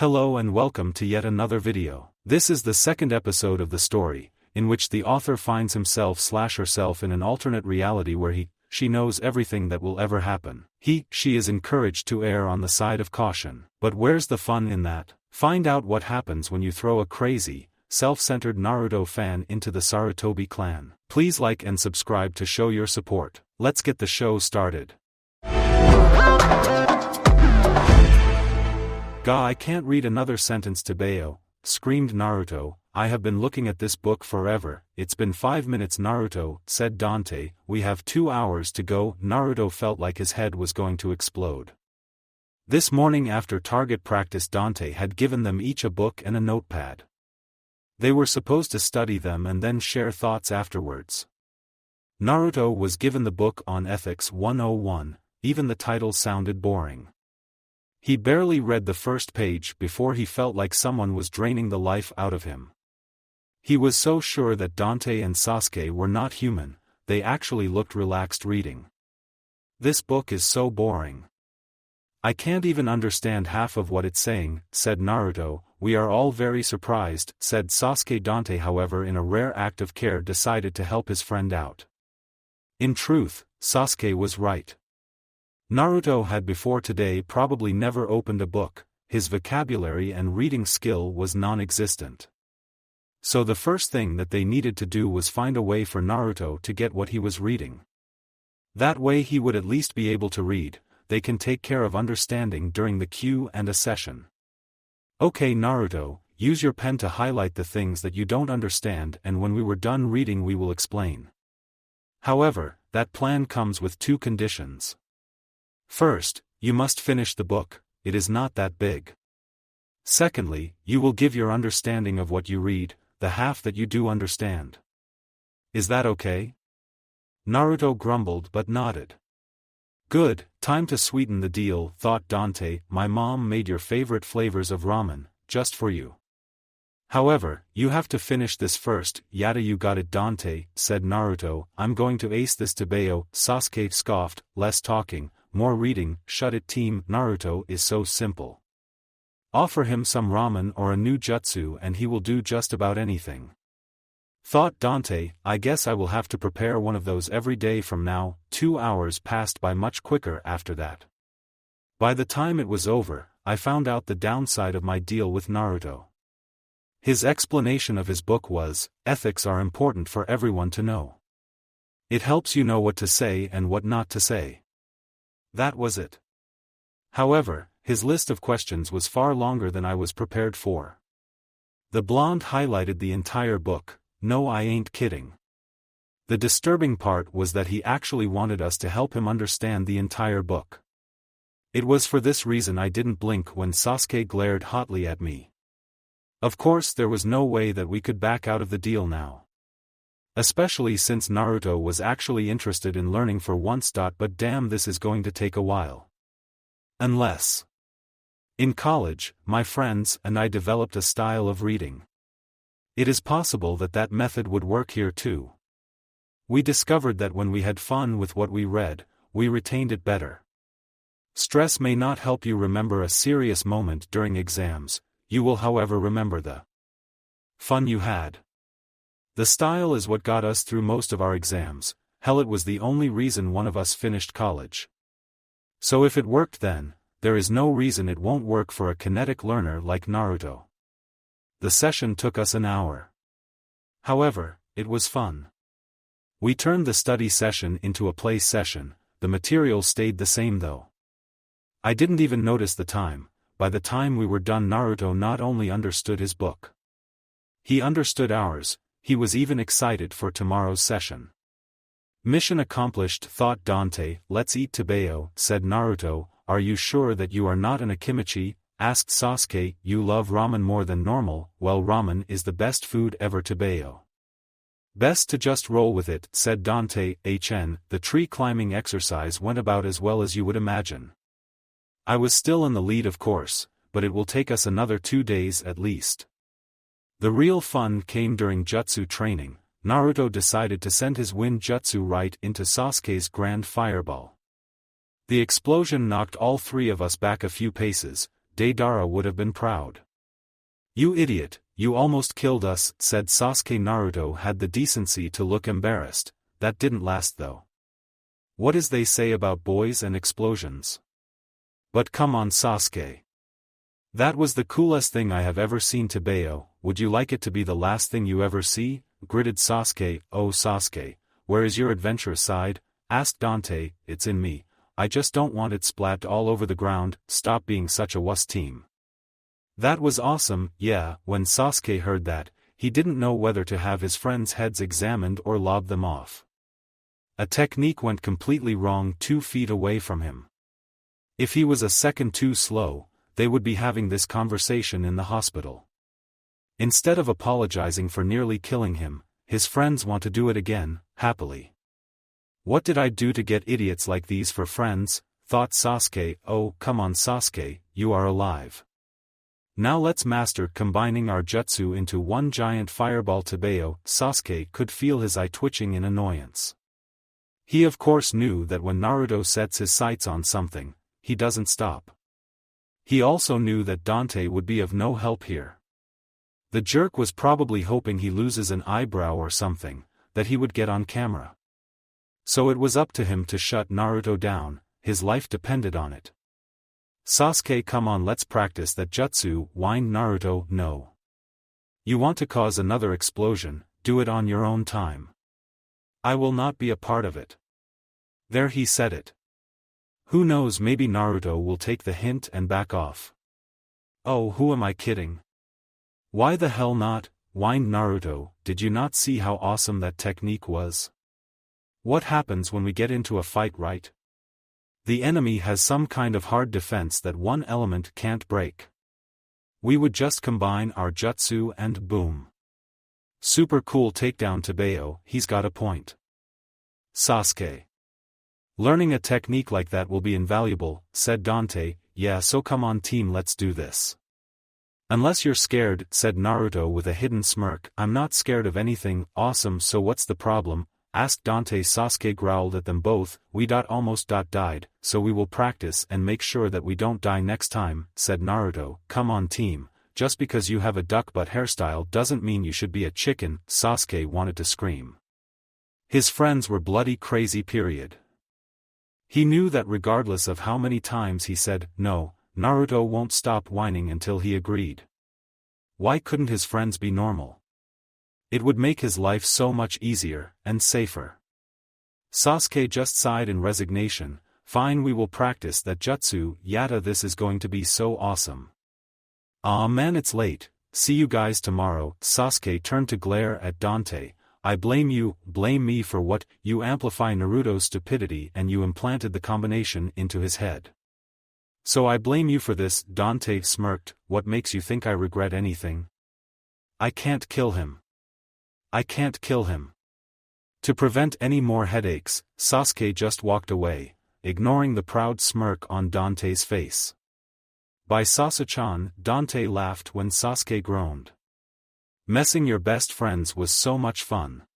Hello and welcome to yet another video. This is the second episode of the story, in which the author finds himself/herself in an alternate reality where she knows everything that will ever happen. She is encouraged to err on the side of caution. But where's the fun in that? Find out what happens when you throw a crazy, self-centered Naruto fan into the Sarutobi clan. Please like and subscribe to show your support. Let's get the show started. "Gah, I can't read another sentence to Bayo," screamed Naruto. "I have been looking at this book forever." "It's been 5 minutes, Naruto," said Dante. "We have 2 hours to go." Naruto felt like his head was going to explode. This morning after target practice, Dante had given them each a book and a notepad. They were supposed to study them and then share thoughts afterwards. Naruto was given the book on Ethics 101, even the title sounded boring. He barely read the first page before he felt like someone was draining the life out of him. He was so sure that Dante and Sasuke were not human, they actually looked relaxed reading. "This book is so boring. I can't even understand half of what it's saying," said Naruto. "We are all very surprised," said Sasuke. Dante, however, in a rare act of care, decided to help his friend out. In truth, Sasuke was right. Naruto had before today probably never opened a book, his vocabulary and reading skill was non-existent. So the first thing that they needed to do was find a way for Naruto to get what he was reading. That way he would at least be able to read. They can take care of understanding during the Q&A session. "Okay, Naruto, use your pen to highlight the things that you don't understand, and when we were done reading we will explain. However, that plan comes with 2 conditions. First, you must finish the book, it is not that big. Secondly, you will give your understanding of what you read, the half that you do understand. Is that okay?" Naruto grumbled but nodded. "Good, time to sweeten the deal," thought Dante. "My mom made your favorite flavors of ramen, just for you. However, you have to finish this first." "Yada, you got it, Dante," said Naruto. "I'm going to ace this to Bayo." Sasuke scoffed. "Less talking, more reading." "Shut it, team. Naruto is so simple. Offer him some ramen or a new jutsu and he will do just about anything," thought Dante. "I guess I will have to prepare one of those every day from now." 2 hours passed by much quicker after that. By the time it was over, I found out the downside of my deal with Naruto. His explanation of his book was, ethics are important for everyone to know. It helps you know what to say and what not to say. That was it. However, his list of questions was far longer than I was prepared for. The blonde highlighted the entire book. No, I ain't kidding. The disturbing part was that he actually wanted us to help him understand the entire book. It was for this reason I didn't blink when Sasuke glared hotly at me. Of course there was no way that we could back out of the deal now. Especially since Naruto was actually interested in learning for once. But damn, this is going to take a while. Unless. In college, my friends and I developed a style of reading. It is possible that that method would work here too. We discovered that when we had fun with what we read, we retained it better. Stress may not help you remember a serious moment during exams, you will however remember the fun you had. The style is what got us through most of our exams. Hell, it was the only reason one of us finished college. So if it worked then, there is no reason it won't work for a kinetic learner like Naruto. The session took us an hour. However, it was fun. We turned the study session into a play session. The material stayed the same though. I didn't even notice the time. By the time we were done, Naruto not only understood his book. He understood ours. He was even excited for tomorrow's session. "Mission accomplished," thought Dante. "Let's eat to Bayo," said Naruto. "Are you sure that you are not an Akimichi?" asked Sasuke. "You love ramen more than normal." "Well, ramen is the best food ever to Bayo. Best to just roll with it," said Dante. The tree climbing exercise went about as well as you would imagine. I was still in the lead, of course, but it will take us another 2 days at least. The real fun came during jutsu training. Naruto decided to send his wind jutsu right into Sasuke's grand fireball. The explosion knocked all 3 of us back a few paces. Deidara would have been proud. "You idiot, you almost killed us," said Sasuke. Naruto had the decency to look embarrassed. That didn't last though. What is they say about boys and explosions? But come on Sasuke. That was the coolest thing I have ever seen. Tebeo, would you like it to be the last thing you ever see? Gritted Sasuke. "Oh Sasuke, where is your adventurous side?" asked Dante. "It's in me. I just don't want it splat all over the ground." "Stop being such a wuss team." That was awesome. Yeah, when Sasuke heard that, he didn't know whether to have his friends' heads examined or lob them off. A technique went completely wrong 2 feet away from him. If he was a second too slow, they would be having this conversation in the hospital. Instead of apologizing for nearly killing him, his friends want to do it again, happily. "What did I do to get idiots like these for friends?" thought Sasuke. "Oh, come on Sasuke, you are alive. Now let's master combining our jutsu into one giant fireball." Tebeo, Sasuke could feel his eye twitching in annoyance. He of course knew that when Naruto sets his sights on something, he doesn't stop. He also knew that Dante would be of no help here. The jerk was probably hoping he loses an eyebrow or something, that he would get on camera. So it was up to him to shut Naruto down, his life depended on it. "Sasuke, come on, let's practice that jutsu," whined Naruto. "No. You want to cause another explosion, do it on your own time. I will not be a part of it." There he said it. Who knows, maybe Naruto will take the hint and back off. "Oh, who am I kidding? Why the hell not?" whined Naruto. "Did you not see how awesome that technique was? What happens when we get into a fight, right? The enemy has some kind of hard defense that one element can't break. We would just combine our jutsu and boom. Super cool takedown." Tebeo, he's got a point. Sasuke. "Learning a technique like that will be invaluable," said Dante. "Yeah, so come on team, let's do this." "Unless you're scared," said Naruto with a hidden smirk. "I'm not scared of anything." "Awesome, so what's the problem?" asked Dante. Sasuke growled at them both. "We almost died, so we will practice and make sure that we don't die next time," said Naruto. "Come on team, just because you have a duck butt hairstyle doesn't mean you should be a chicken." Sasuke wanted to scream. His friends were bloody crazy. He knew that regardless of how many times he said, "No," Naruto won't stop whining until he agreed. Why couldn't his friends be normal? It would make his life so much easier, and safer. Sasuke just sighed in resignation. "Fine, we will practice that jutsu." "Yada, this is going to be so awesome." "Aw man, it's late, see you guys tomorrow." Sasuke turned to glare at Dante. "I blame you." "Blame me for what?" "You amplify Naruto's stupidity and you implanted the combination into his head. So I blame you for this." Dante smirked. "What makes you think I regret anything? I can't kill him. I can't kill him." To prevent any more headaches, Sasuke just walked away, ignoring the proud smirk on Dante's face. "By Sasuke-chan," Dante laughed when Sasuke groaned. Messing your best friends was so much fun.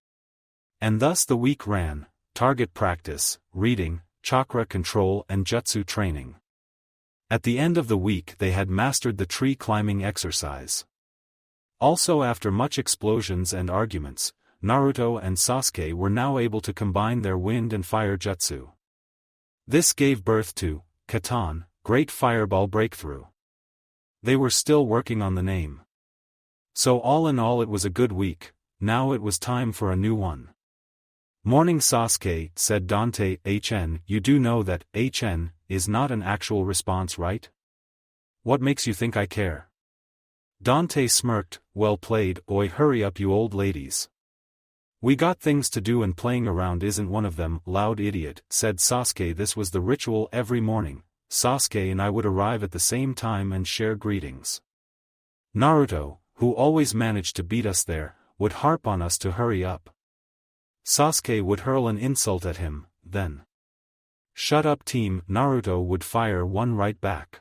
And thus the week ran: target practice, reading, chakra control and jutsu training. At the end of the week they had mastered the tree climbing exercise. Also, after much explosions and arguments, Naruto and Sasuke were now able to combine their wind and fire jutsu. This gave birth to Katan, Great Fireball Breakthrough. They were still working on the name. So all in all it was a good week. Now it was time for a new one. "Morning Sasuke," said Dante. "HN, you do know that HN is not an actual response, right? What makes you think I care?" Dante smirked. "Well played." "Oi, hurry up you old ladies. We got things to do and playing around isn't one of them." "Loud idiot," said Sasuke. This was the ritual every morning. Sasuke and I would arrive at the same time and share greetings. Naruto, who always managed to beat us there, would harp on us to hurry up. Sasuke would hurl an insult at him, then, "Shut up team," Naruto would fire one right back.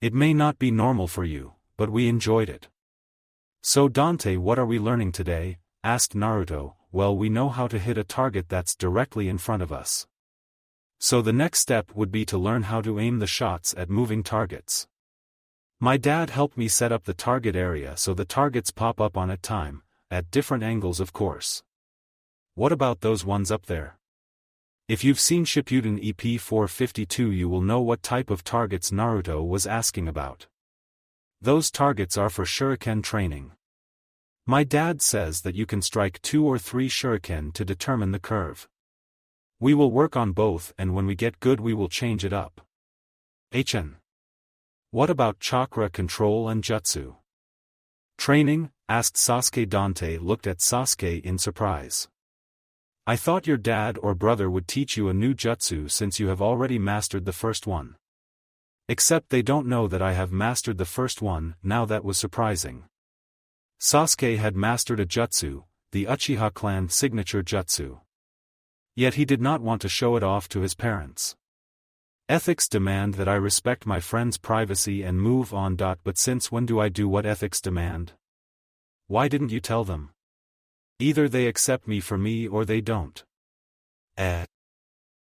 It may not be normal for you, but we enjoyed it. "So Dante, what are we learning today?" asked Naruto. "Well, we know how to hit a target that's directly in front of us. So the next step would be to learn how to aim the shots at moving targets." My dad helped me set up the target area so the targets pop up on at different angles of course. What about those ones up there? If you've seen Shippuden EP 452 you will know what type of targets Naruto was asking about. Those targets are for shuriken training. My dad says that you can strike 2 or 3 shuriken to determine the curve. We will work on both and when we get good we will change it up. HN. What about chakra control and jutsu? Training? Asked Sasuke. Dante looked at Sasuke in surprise. I thought your dad or brother would teach you a new jutsu since you have already mastered the first one. Except they don't know that I have mastered the first one. Now that was surprising. Sasuke had mastered a jutsu, the Uchiha clan signature jutsu. Yet he did not want to show it off to his parents. Ethics demand that I respect my friend's privacy and move on. But since when do I do what ethics demand? Why didn't you tell them? Either they accept me for me or they don't.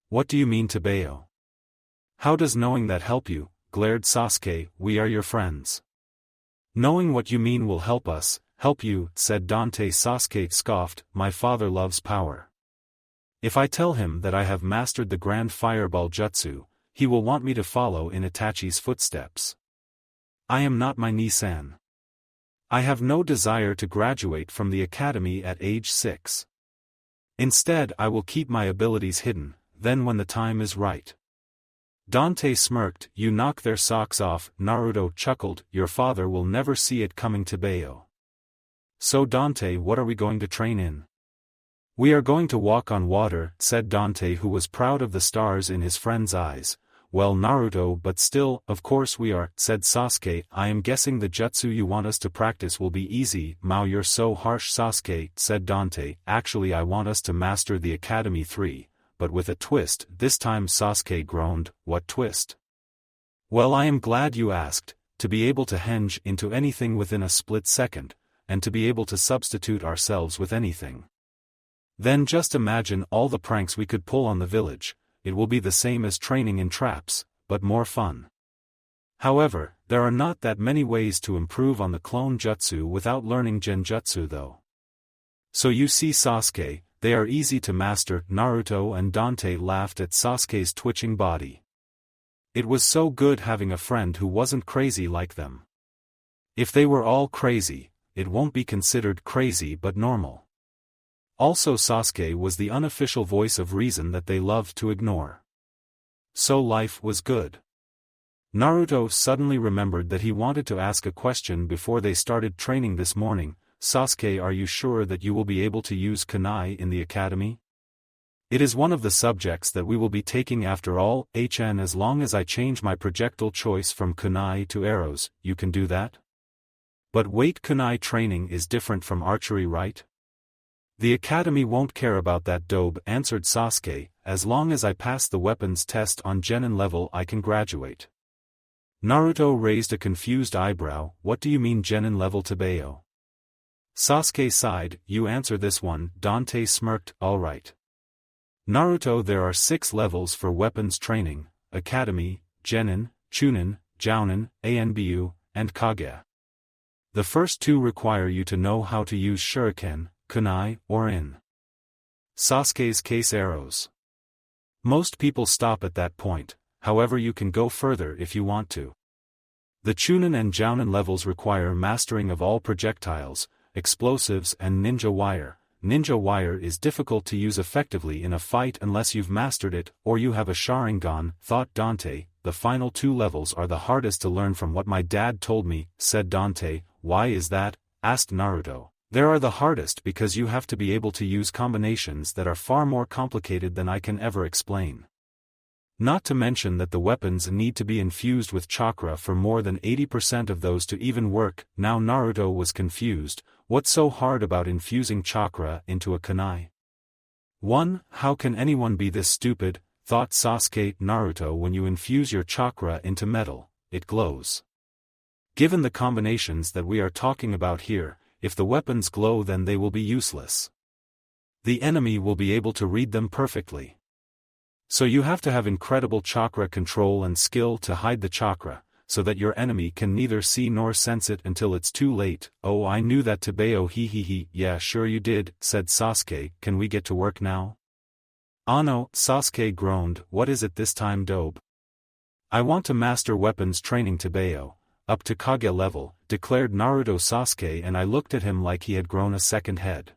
What do you mean Tabeyo? How does knowing that help you? Glared Sasuke. We are your friends. Knowing what you mean will help us, help you, said Dante. Sasuke scoffed. My father loves power. If I tell him that I have mastered the Grand Fireball Jutsu, he will want me to follow in Itachi's footsteps. I am not my Nissan. I have no desire to graduate from the academy at age 6. Instead I will keep my abilities hidden, then when the time is right. Dante smirked. You knock their socks off. Naruto chuckled. Your father will never see it coming. Tabeyo. So Dante, what are we going to train in? We are going to walk on water, said Dante, who was proud of the stars in his friend's eyes. Well Naruto, but still, of course we are, said Sasuke. I am guessing the jutsu you want us to practice will be easy. Mao, you're so harsh. Sasuke, said Dante. Actually I want us to master the Academy 3, but with a twist. This time Sasuke groaned. What twist? Well, I am glad you asked. To be able to henge into anything within a split second, and to be able to substitute ourselves with anything. Then just imagine all the pranks we could pull on the village. It will be the same as training in traps, but more fun. However, there are not that many ways to improve on the clone jutsu without learning genjutsu though. So you see Sasuke, they are easy to master. Naruto and Dante laughed at Sasuke's twitching body. It was so good having a friend who wasn't crazy like them. If they were all crazy, it won't be considered crazy but normal. Also Sasuke was the unofficial voice of reason that they loved to ignore. So life was good. Naruto suddenly remembered that he wanted to ask a question before they started training this morning. Sasuke, are you sure that you will be able to use kunai in the academy? It is one of the subjects that we will be taking after all. HN, as long as I change my projectile choice from kunai to arrows, you can do that? But wait, kunai training is different from archery, right? The academy won't care about that, Dobe, answered Sasuke. As long as I pass the weapons test on genin level I can graduate. Naruto raised a confused eyebrow. What do you mean genin level, Tabeyo? Sasuke sighed. You answer this one. Dante smirked. Alright. Naruto, there are 6 levels for weapons training: Academy, Genin, Chunin, Jounin, Anbu, and Kage. The first 2 require you to know how to use shuriken, kunai, or in Sasuke's case arrows. Most people stop at that point, however you can go further if you want to. The Chunin and Jounin levels require mastering of all projectiles, explosives and ninja wire. Ninja wire is difficult to use effectively in a fight unless you've mastered it, or you have a Sharingan, thought Dante. The final 2 levels are the hardest to learn from what my dad told me, said Dante. Why is that? Asked Naruto. They are the hardest because you have to be able to use combinations that are far more complicated than I can ever explain. Not to mention that the weapons need to be infused with chakra for more than 80% of those to even work. Now Naruto was confused. What's so hard about infusing chakra into a kunai? 1. How can anyone be this stupid? Thought Sasuke. Naruto, when you infuse your chakra into metal, it glows. Given the combinations that we are talking about here, if the weapons glow then they will be useless. The enemy will be able to read them perfectly. So you have to have incredible chakra control and skill to hide the chakra, so that your enemy can neither see nor sense it until it's too late. Oh, I knew that Tabeo. He. Yeah, sure you did, said Sasuke. Can we get to work now? Ano, Sasuke groaned. What is it this time, Dobe? I want to master weapons training Tabeo, up to Kage level, declared Naruto. Sasuke and I looked at him like he had grown a second head.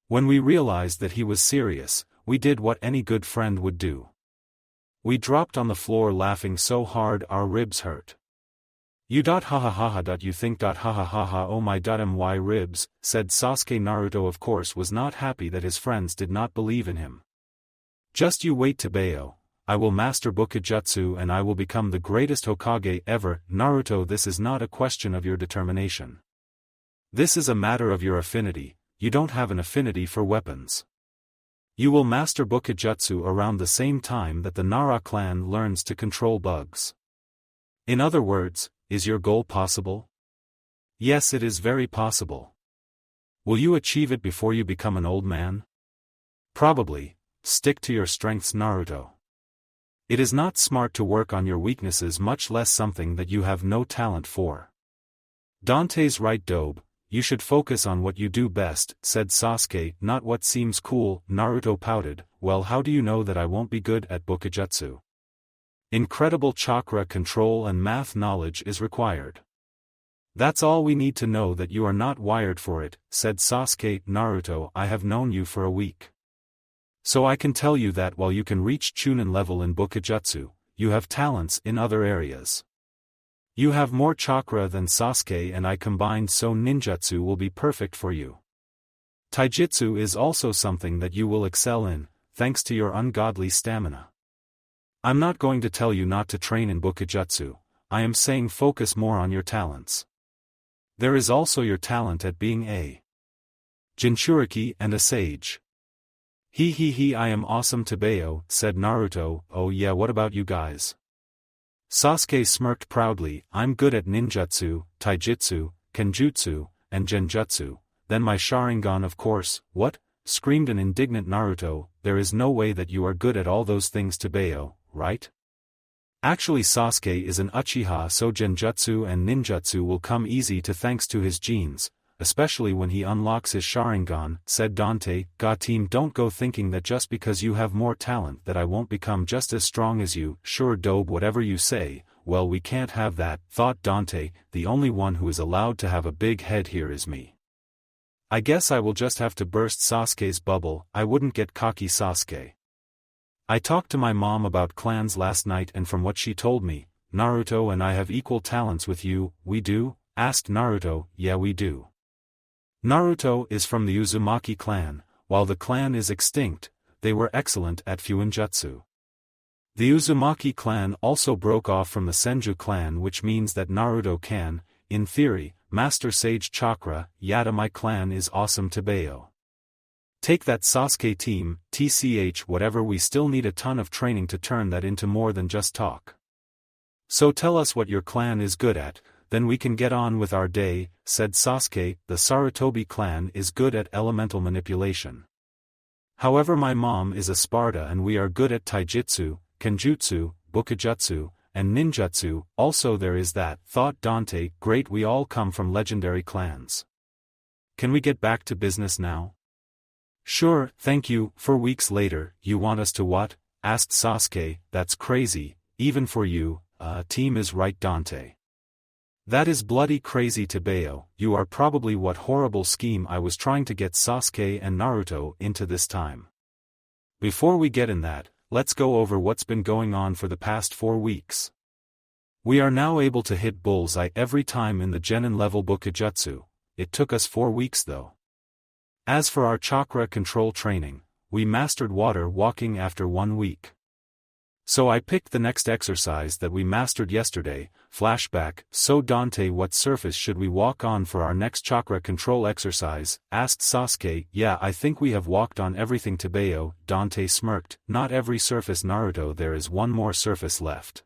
When we realized that he was serious, we did what any good friend would do. We dropped on the floor laughing so hard our ribs hurt. You ha ha ha ha. You think ha ha ha ha. Oh my my ribs, said Sasuke. Naruto of course was not happy that his friends did not believe in him. Just you wait, Tabeo. I will master Bukijutsu and I will become the greatest Hokage ever. Naruto, this is not a question of your determination. This is a matter of your affinity. You don't have an affinity for weapons. You will master Bukijutsu around the same time that the Nara clan learns to control bugs. In other words, is your goal possible? Yes, it is very possible. Will you achieve it before you become an old man? Probably. Stick to your strengths, Naruto. It is not smart to work on your weaknesses, much less something that you have no talent for. Dante's right, Dobe. You should focus on what you do best, said Sasuke, not what seems cool. Naruto pouted. Well, how do you know that I won't be good at Bukijutsu? Incredible chakra control and math knowledge is required. That's all we need to know, that you are not wired for it, said Sasuke. Naruto, I have known you for a week. So I can tell you that while you can reach Chunin level in Bukijutsu, you have talents in other areas. You have more chakra than Sasuke and I combined, so ninjutsu will be perfect for you. Taijutsu is also something that you will excel in, thanks to your ungodly stamina. I'm not going to tell you not to train in Bukijutsu, I am saying focus more on your talents. There is also your talent at being a Jinchuriki and a sage. He, I am awesome, Tabeo, said Naruto. Oh yeah, what about you guys? Sasuke smirked proudly. I'm good at ninjutsu, taijutsu, kenjutsu, and genjutsu, then my Sharingan of course. What? Screamed an indignant Naruto. There is no way that you are good at all those things, Tabeo, right? Actually Sasuke is an Uchiha, so genjutsu and ninjutsu will come easy to thanks to his genes, especially when he unlocks his Sharingan, said Dante. Team, don't go thinking that just because you have more talent that I won't become just as strong as you. Sure, Dobe, whatever you say. Well, we can't have that, thought Dante. The only one who is allowed to have a big head here is me. I guess I will just have to burst Sasuke's bubble. I wouldn't get cocky, Sasuke. I talked to my mom about clans last night and from what she told me, Naruto and I have equal talents with you. We do? Asked Naruto. Yeah, we do. Naruto is from the Uzumaki clan. While the clan is extinct, they were excellent at Fuinjutsu. The Uzumaki clan also broke off from the Senju clan, which means that Naruto can, in theory, master Sage Chakra. Yada, my clan is awesome, Tabeo. Take that, Sasuke team. TCH, whatever, we still need a ton of training to turn that into more than just talk. So tell us what your clan is good at, then we can get on with our day, said Sasuke. The Sarutobi clan is good at elemental manipulation. However, my mom is a Sparta and we are good at taijutsu, kenjutsu, bukijutsu, and ninjutsu. Also there is that, thought Dante. Great, we all come from legendary clans. Can we get back to business now? Sure, thank you. 4 weeks later, you want us to what? Asked Sasuke. That's crazy, even for you. Team is right, Dante. That is bloody crazy, Tabeo. You are probably what horrible scheme I was trying to get Sasuke and Naruto into this time. Before we get in that, let's go over what's been going on for the past 4 weeks. We are now able to hit bullseye every time in the Genin level Bukijutsu. It took us 4 weeks though. As for our chakra control training, we mastered water walking after 1 week. So I picked the next exercise that we mastered yesterday. Flashback. So Dante, what surface should we walk on for our next chakra control exercise? Asked Sasuke. Yeah, I think we have walked on everything, Tabeo. Dante smirked. Not every surface, Naruto, there is one more surface left.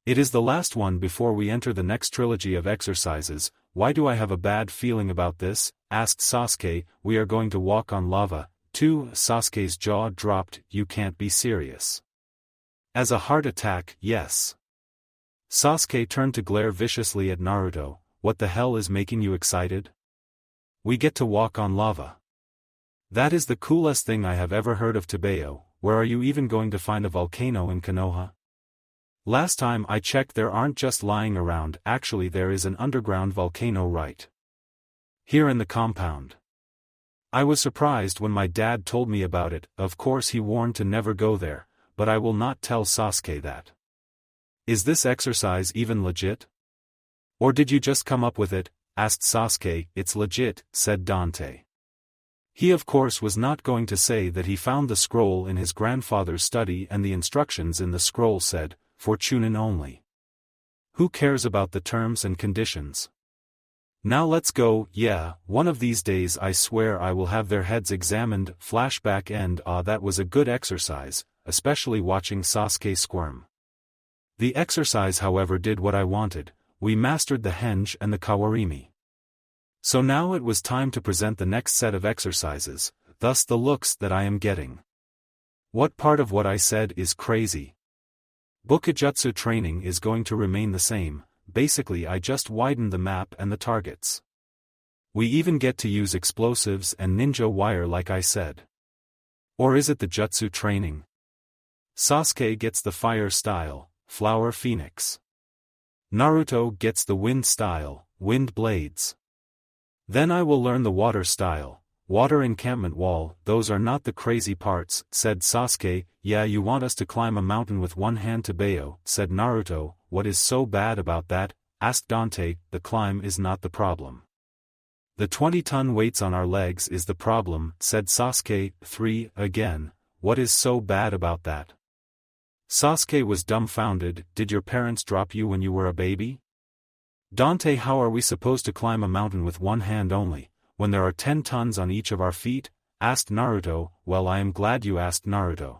It is the last one before we enter the next trilogy of exercises. Why do I have a bad feeling about this? Asked Sasuke. We are going to walk on lava, too. Sasuke's jaw dropped. You can't be serious. As a heart attack, yes. Sasuke turned to glare viciously at Naruto. What the hell is making you excited? We get to walk on lava. That is the coolest thing I have ever heard of Tobeo. Where are you even going to find a volcano in Konoha? Last time I checked there aren't just lying around, actually there is an underground volcano right here in the compound. I was surprised when my dad told me about it. Of course he warned to never go there, but I will not tell Sasuke that. Is this exercise even legit? Or did you just come up with it? Asked Sasuke. It's legit, said Dante. He of course was not going to say that he found the scroll in his grandfather's study and the instructions in the scroll said, for Chunin only. Who cares about the terms and conditions? Now let's go. Yeah, one of these days I swear I will have their heads examined. Flashback end. That was a good exercise, especially watching Sasuke squirm. The exercise however did what I wanted. We mastered the henge and the kawarimi. So now it was time to present the next set of exercises, thus the looks that I am getting. What part of what I said is crazy? Bukijutsu training is going to remain the same, basically I just widened the map and the targets. We even get to use explosives and ninja wire like I said. Or is it the jutsu training? Sasuke gets the fire style, flower phoenix. Naruto gets the wind style, wind blades. Then I will learn the water style, water encampment wall. Those are not the crazy parts, said Sasuke. Yeah, you want us to climb a mountain with one hand. Tobeo, said Naruto. What is so bad about that? Asked Dante. The climb is not the problem. The 20-ton weights on our legs is the problem, said Sasuke. 3. Again, what is so bad about that? Sasuke was dumbfounded. Did your parents drop you when you were a baby? Dante, how are we supposed to climb a mountain with one hand only, when there are 10 tons on each of our feet? Asked Naruto. Well, I am glad you asked, Naruto.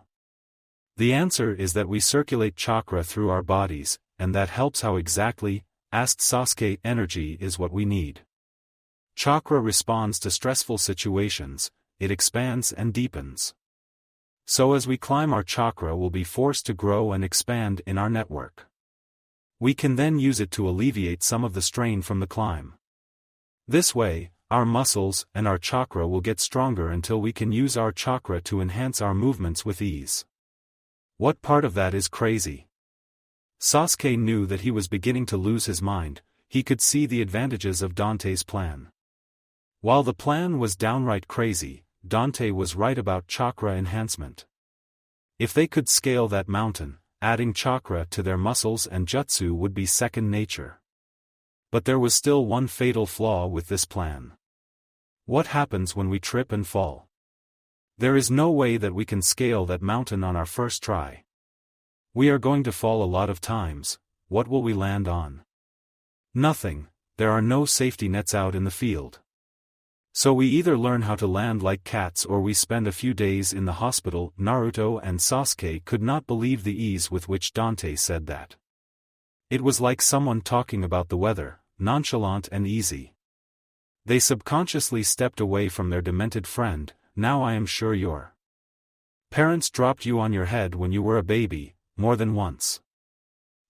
The answer is that we circulate chakra through our bodies, and that helps. How exactly? Asked Sasuke. Energy is what we need. Chakra responds to stressful situations, it expands and deepens. So as we climb, our chakra will be forced to grow and expand in our network. We can then use it to alleviate some of the strain from the climb. This way, our muscles and our chakra will get stronger until we can use our chakra to enhance our movements with ease. What part of that is crazy? Sasuke knew that he was beginning to lose his mind. He could see the advantages of Dante's plan. While the plan was downright crazy, Dante was right about chakra enhancement. If they could scale that mountain, adding chakra to their muscles and jutsu would be second nature. But there was still one fatal flaw with this plan. What happens when we trip and fall? There is no way that we can scale that mountain on our first try. We are going to fall a lot of times. What will we land on? Nothing. There are no safety nets out in the field. So we either learn how to land like cats or we spend a few days in the hospital. Naruto and Sasuke could not believe the ease with which Dante said that. It was like someone talking about the weather, nonchalant and easy. They subconsciously stepped away from their demented friend. Now I am sure your parents dropped you on your head when you were a baby, more than once.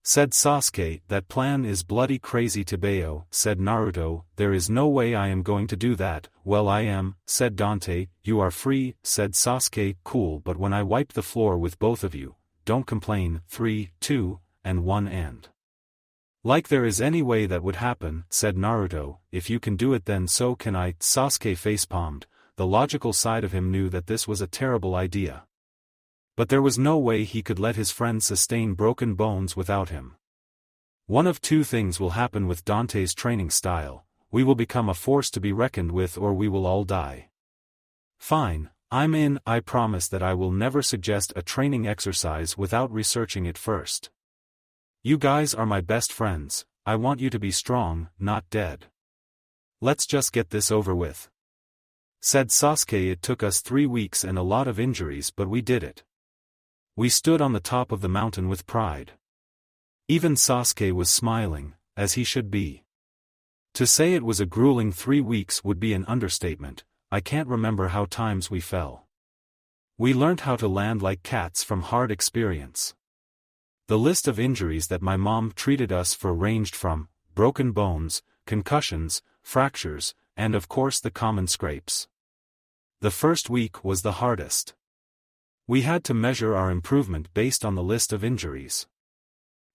Said Sasuke. That plan is bloody crazy. Tobeo, said Naruto. There is no way I am going to do that. Well, I am, said Dante. You are free, said Sasuke. Cool, but when I wipe the floor with both of you, don't complain. 3, 2, and 1 and. Like there is any way that would happen, said Naruto. If you can do it then so can I. Sasuke facepalmed. The logical side of him knew that this was a terrible idea. But there was no way he could let his friend sustain broken bones without him. One of two things will happen with Dante's training style: we will become a force to be reckoned with or we will all die. Fine, I'm in. I promise that I will never suggest a training exercise without researching it first. You guys are my best friends, I want you to be strong, not dead. Let's just get this over with. Said Sasuke. It took us 3 weeks and a lot of injuries, but we did it. We stood on the top of the mountain with pride. Even Sasuke was smiling, as he should be. To say it was a grueling 3 weeks would be an understatement. I can't remember how times we fell. We learned how to land like cats from hard experience. The list of injuries that my mom treated us for ranged from broken bones, concussions, fractures, and of course the common scrapes. The first week was the hardest. We had to measure our improvement based on the list of injuries.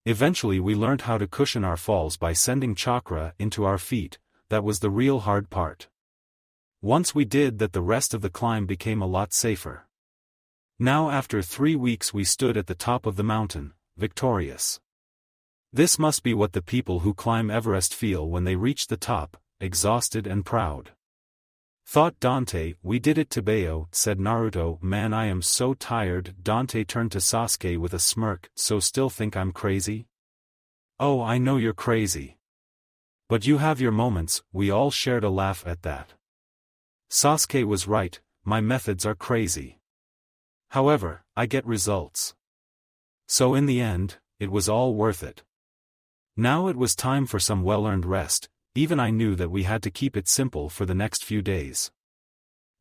Eventually we learned how to cushion our falls by sending chakra into our feet. That was the real hard part. Once we did that, the rest of the climb became a lot safer. Now after 3 weeks we stood at the top of the mountain, victorious. This must be what the people who climb Everest feel when they reach the top, exhausted and proud. Thought Dante. We did it, Tebeo, said Naruto. Man, I am so tired. Dante turned to Sasuke with a smirk. So still think I'm crazy? Oh, I know you're crazy. But you have your moments. We all shared a laugh at that. Sasuke was right, my methods are crazy. However, I get results. So in the end, it was all worth it. Now it was time for some well-earned rest. Even I knew that we had to keep it simple for the next few days.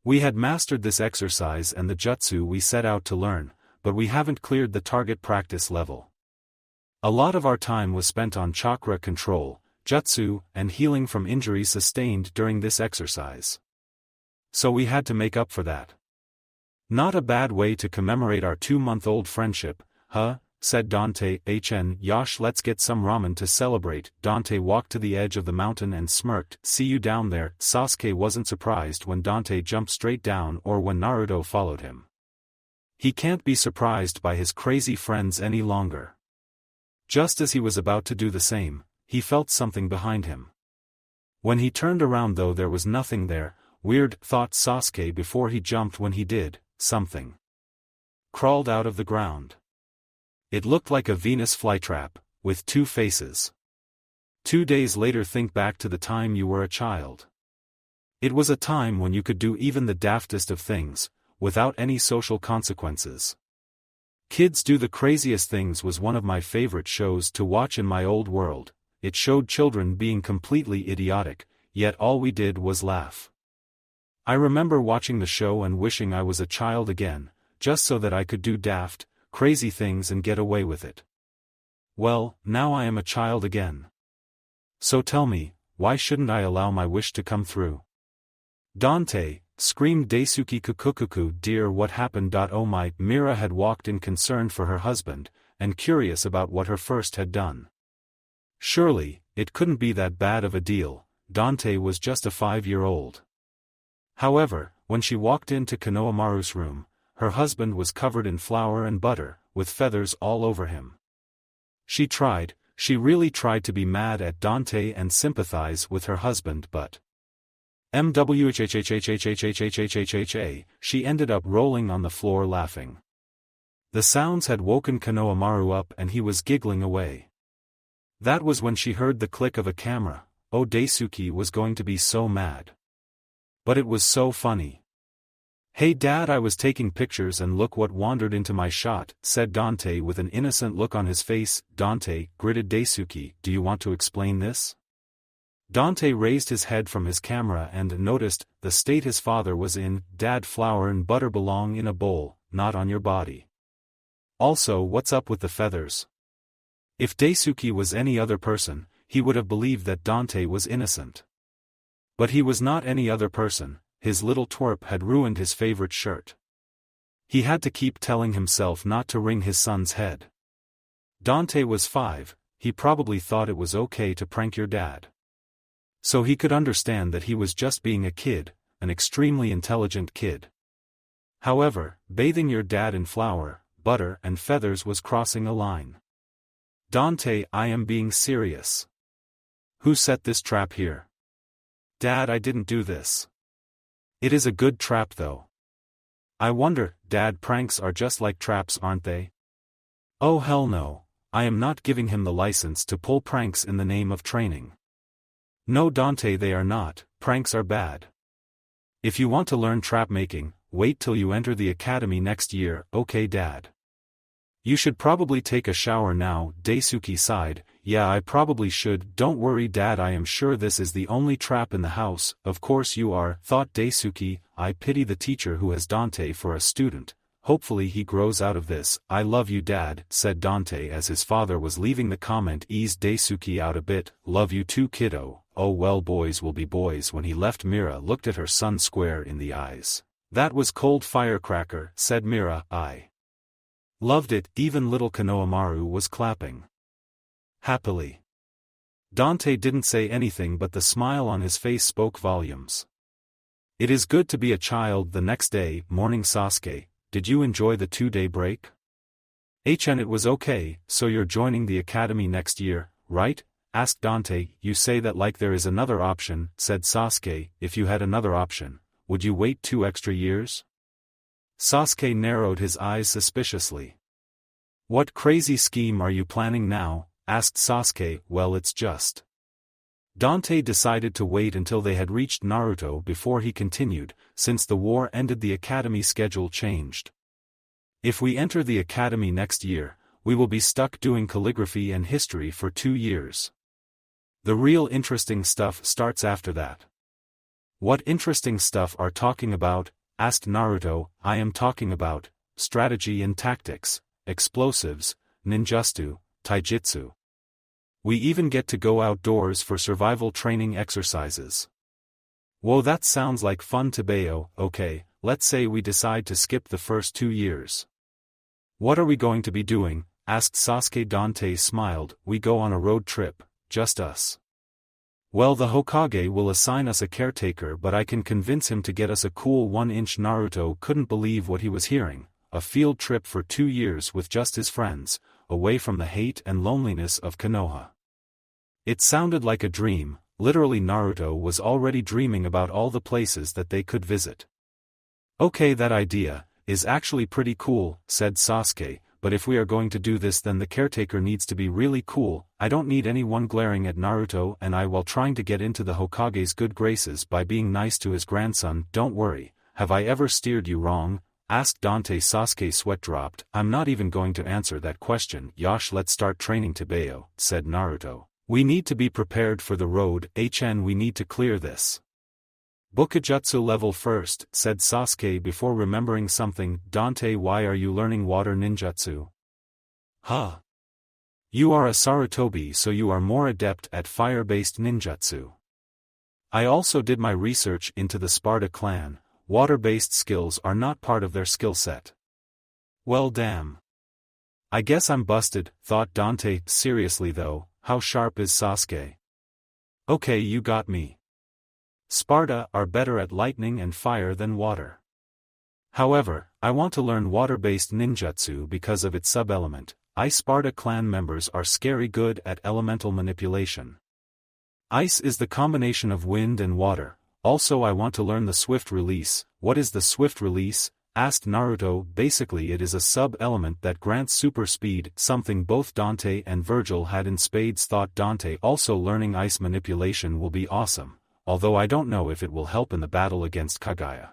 We had mastered this exercise and the jutsu we set out to learn, but we haven't cleared the target practice level. A lot of our time was spent on chakra control, jutsu, and healing from injuries sustained during this exercise. So we had to make up for that. Not a bad way to commemorate our 2-month-old friendship, huh? Said Dante. Yash, let's get some ramen to celebrate. Dante walked to the edge of the mountain and smirked. See you down there. Sasuke wasn't surprised when Dante jumped straight down or when Naruto followed him. He can't be surprised by his crazy friends any longer. Just as he was about to do the same, he felt something behind him. When he turned around though, there was nothing there. Weird, thought Sasuke before he jumped. When he did, something crawled out of the ground. It looked like a Venus flytrap, with 2 faces. 2 days later, think back to the time you were a child. It was a time when you could do even the daftest of things, without any social consequences. Kids Do the Craziest Things was one of my favorite shows to watch in my old world. It showed children being completely idiotic, yet all we did was laugh. I remember watching the show and wishing I was a child again, just so that I could do daft, crazy things and get away with it. Well, now I am a child again. So tell me, why shouldn't I allow my wish to come through? Dante, screamed Daisuke. Kukukuku, dear, what happened? Oh my. Mira had walked in concerned for her husband, and curious about what her first had done. Surely, it couldn't be that bad of a deal. Dante was just a 5-year-old. However, when she walked into Konohamaru's room, her husband was covered in flour and butter, with feathers all over him. She really tried to be mad at Dante and sympathize with her husband, but she ended up rolling on the floor laughing. The sounds had woken Konohamaru up and he was giggling away. That was when she heard the click of a camera. Oh, Daisuke was going to be so mad. But it was so funny. Hey Dad, I was taking pictures and look what wandered into my shot, said Dante with an innocent look on his face. Dante, gritted Daisuke, do you want to explain this? Dante raised his head from his camera and noticed the state his father was in. Dad, flour and butter belong in a bowl, not on your body. Also, what's up with the feathers? If Daisuke was any other person, he would have believed that Dante was innocent. But he was not any other person. His little twerp had ruined his favorite shirt. He had to keep telling himself not to wring his son's head. Dante was 5, he probably thought it was okay to prank your dad. So he could understand that he was just being a kid, an extremely intelligent kid. However, bathing your dad in flour, butter and feathers was crossing a line. Dante, I am being serious. Who set this trap here? Dad, I didn't do this. It is a good trap though. I wonder, Dad, pranks are just like traps, aren't they? Oh hell no, I am not giving him the license to pull pranks in the name of training. No Dante, they are not, pranks are bad. If you want to learn trap making, wait till you enter the academy next year, okay Dad? You should probably take a shower now, Daisuke sighed. Yeah, I probably should. Don't worry Dad, I am sure this is the only trap in the house. Of course you are, thought Daisuke. I pity the teacher who has Dante for a student. hopefully he grows out of this. I love you dad, said Dante as his father was leaving. The comment eased Daisuke out a bit. Love you too kiddo. Oh well, boys will be boys. When he left, Mira looked at her son square in the eyes. That was cold firecracker, said Mira. I loved it. Even little Konohamaru was clapping happily. Dante didn't say anything, but the smile on his face spoke volumes. It is good to be a child. The next day, morning. Sasuke, did you enjoy the 2-day break? It was okay. So you're joining the academy next year, right? Asked Dante. You say that like there is another option, said Sasuke. If you had another option, would you wait 2 extra years? Sasuke narrowed his eyes suspiciously. What crazy scheme are you planning now? Asked Sasuke. Well, it's just. Dante decided to wait until they had reached Naruto before he continued. Since the war ended, the academy schedule changed. If we enter the academy next year, we will be stuck doing calligraphy and history for 2 years. The real interesting stuff starts after that. What interesting stuff are talking about? Asked Naruto. I am talking about strategy and tactics, explosives, ninjutsu, taijutsu. We even get to go outdoors for survival training exercises. Whoa, that sounds like fun to Bayo. Okay, let's say we decide to skip the first 2 years. What are we going to be doing? Asked Sasuke. Dante smiled. We go on a road trip, just us. Well, the Hokage will assign us a caretaker, but I can convince him to get us a cool 1-inch. Naruto couldn't believe what he was hearing. A field trip for 2 years with just his friends, away from the hate and loneliness of Konoha. It sounded like a dream. Literally, Naruto was already dreaming about all the places that they could visit. Okay, that idea is actually pretty cool, said Sasuke, but if we are going to do this, then the caretaker needs to be really cool. I don't need anyone glaring at Naruto and I while trying to get into the Hokage's good graces by being nice to his grandson. Don't worry, have I ever steered you wrong? Asked Dante. Sasuke's sweat dropped. I'm not even going to answer that question. Yosh, let's start training to Bayo, said Naruto. We need to be prepared for the road. We need to clear this Bukijutsu level first, said Sasuke before remembering something. Dante, why are you learning water ninjutsu? Huh? You are a Sarutobi, so you are more adept at fire-based ninjutsu. I also did my research into the Sparta clan. Water-based skills are not part of their skill set. Well, damn. I guess I'm busted, thought Dante. Seriously though, how sharp is Sasuke? Okay, you got me. Sparta are better at lightning and fire than water. However, I want to learn water-based ninjutsu because of its sub-element. Sparta clan members are scary good at elemental manipulation. Ice is the combination of wind and water. Also, I want to learn the swift release. What is the swift release? Asked Naruto. Basically, it is a sub-element that grants super speed, something both Dante and Virgil had in spades. Thought Dante. Also, learning ice manipulation will be awesome, although I don't know if it will help in the battle against Kaguya.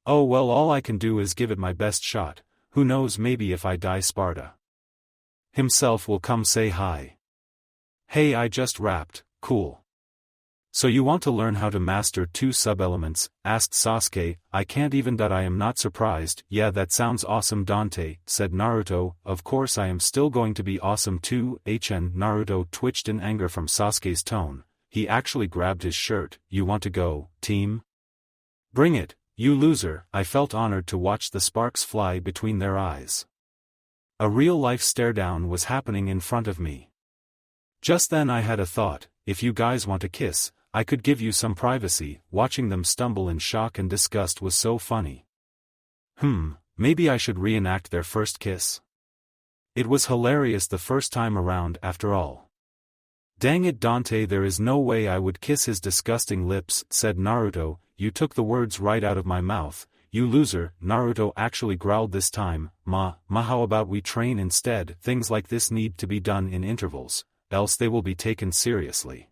Oh well, all I can do is give it my best shot. Who knows, maybe if I die, Sparta himself will come say hi. Hey, I just rapped. Cool. So you want to learn how to master 2 sub-elements? Asked Sasuke. I can't even. I am not surprised. Yeah, that sounds awesome, Dante, said Naruto. Of course I am still going to be awesome too. Naruto twitched in anger from Sasuke's tone. He actually grabbed his shirt. You want to go, team? Bring it, you loser. I felt honored to watch the sparks fly between their eyes. A real-life stare-down was happening in front of me. Just then I had a thought. If you guys want a kiss, I could give you some privacy. Watching them stumble in shock and disgust was so funny. Maybe I should reenact their first kiss. It was hilarious the first time around after all. Dang it, Dante, there is no way I would kiss his disgusting lips, said Naruto. You took the words right out of my mouth, you loser. Naruto actually growled this time. How about we train instead? Things like this need to be done in intervals, else they will be taken seriously.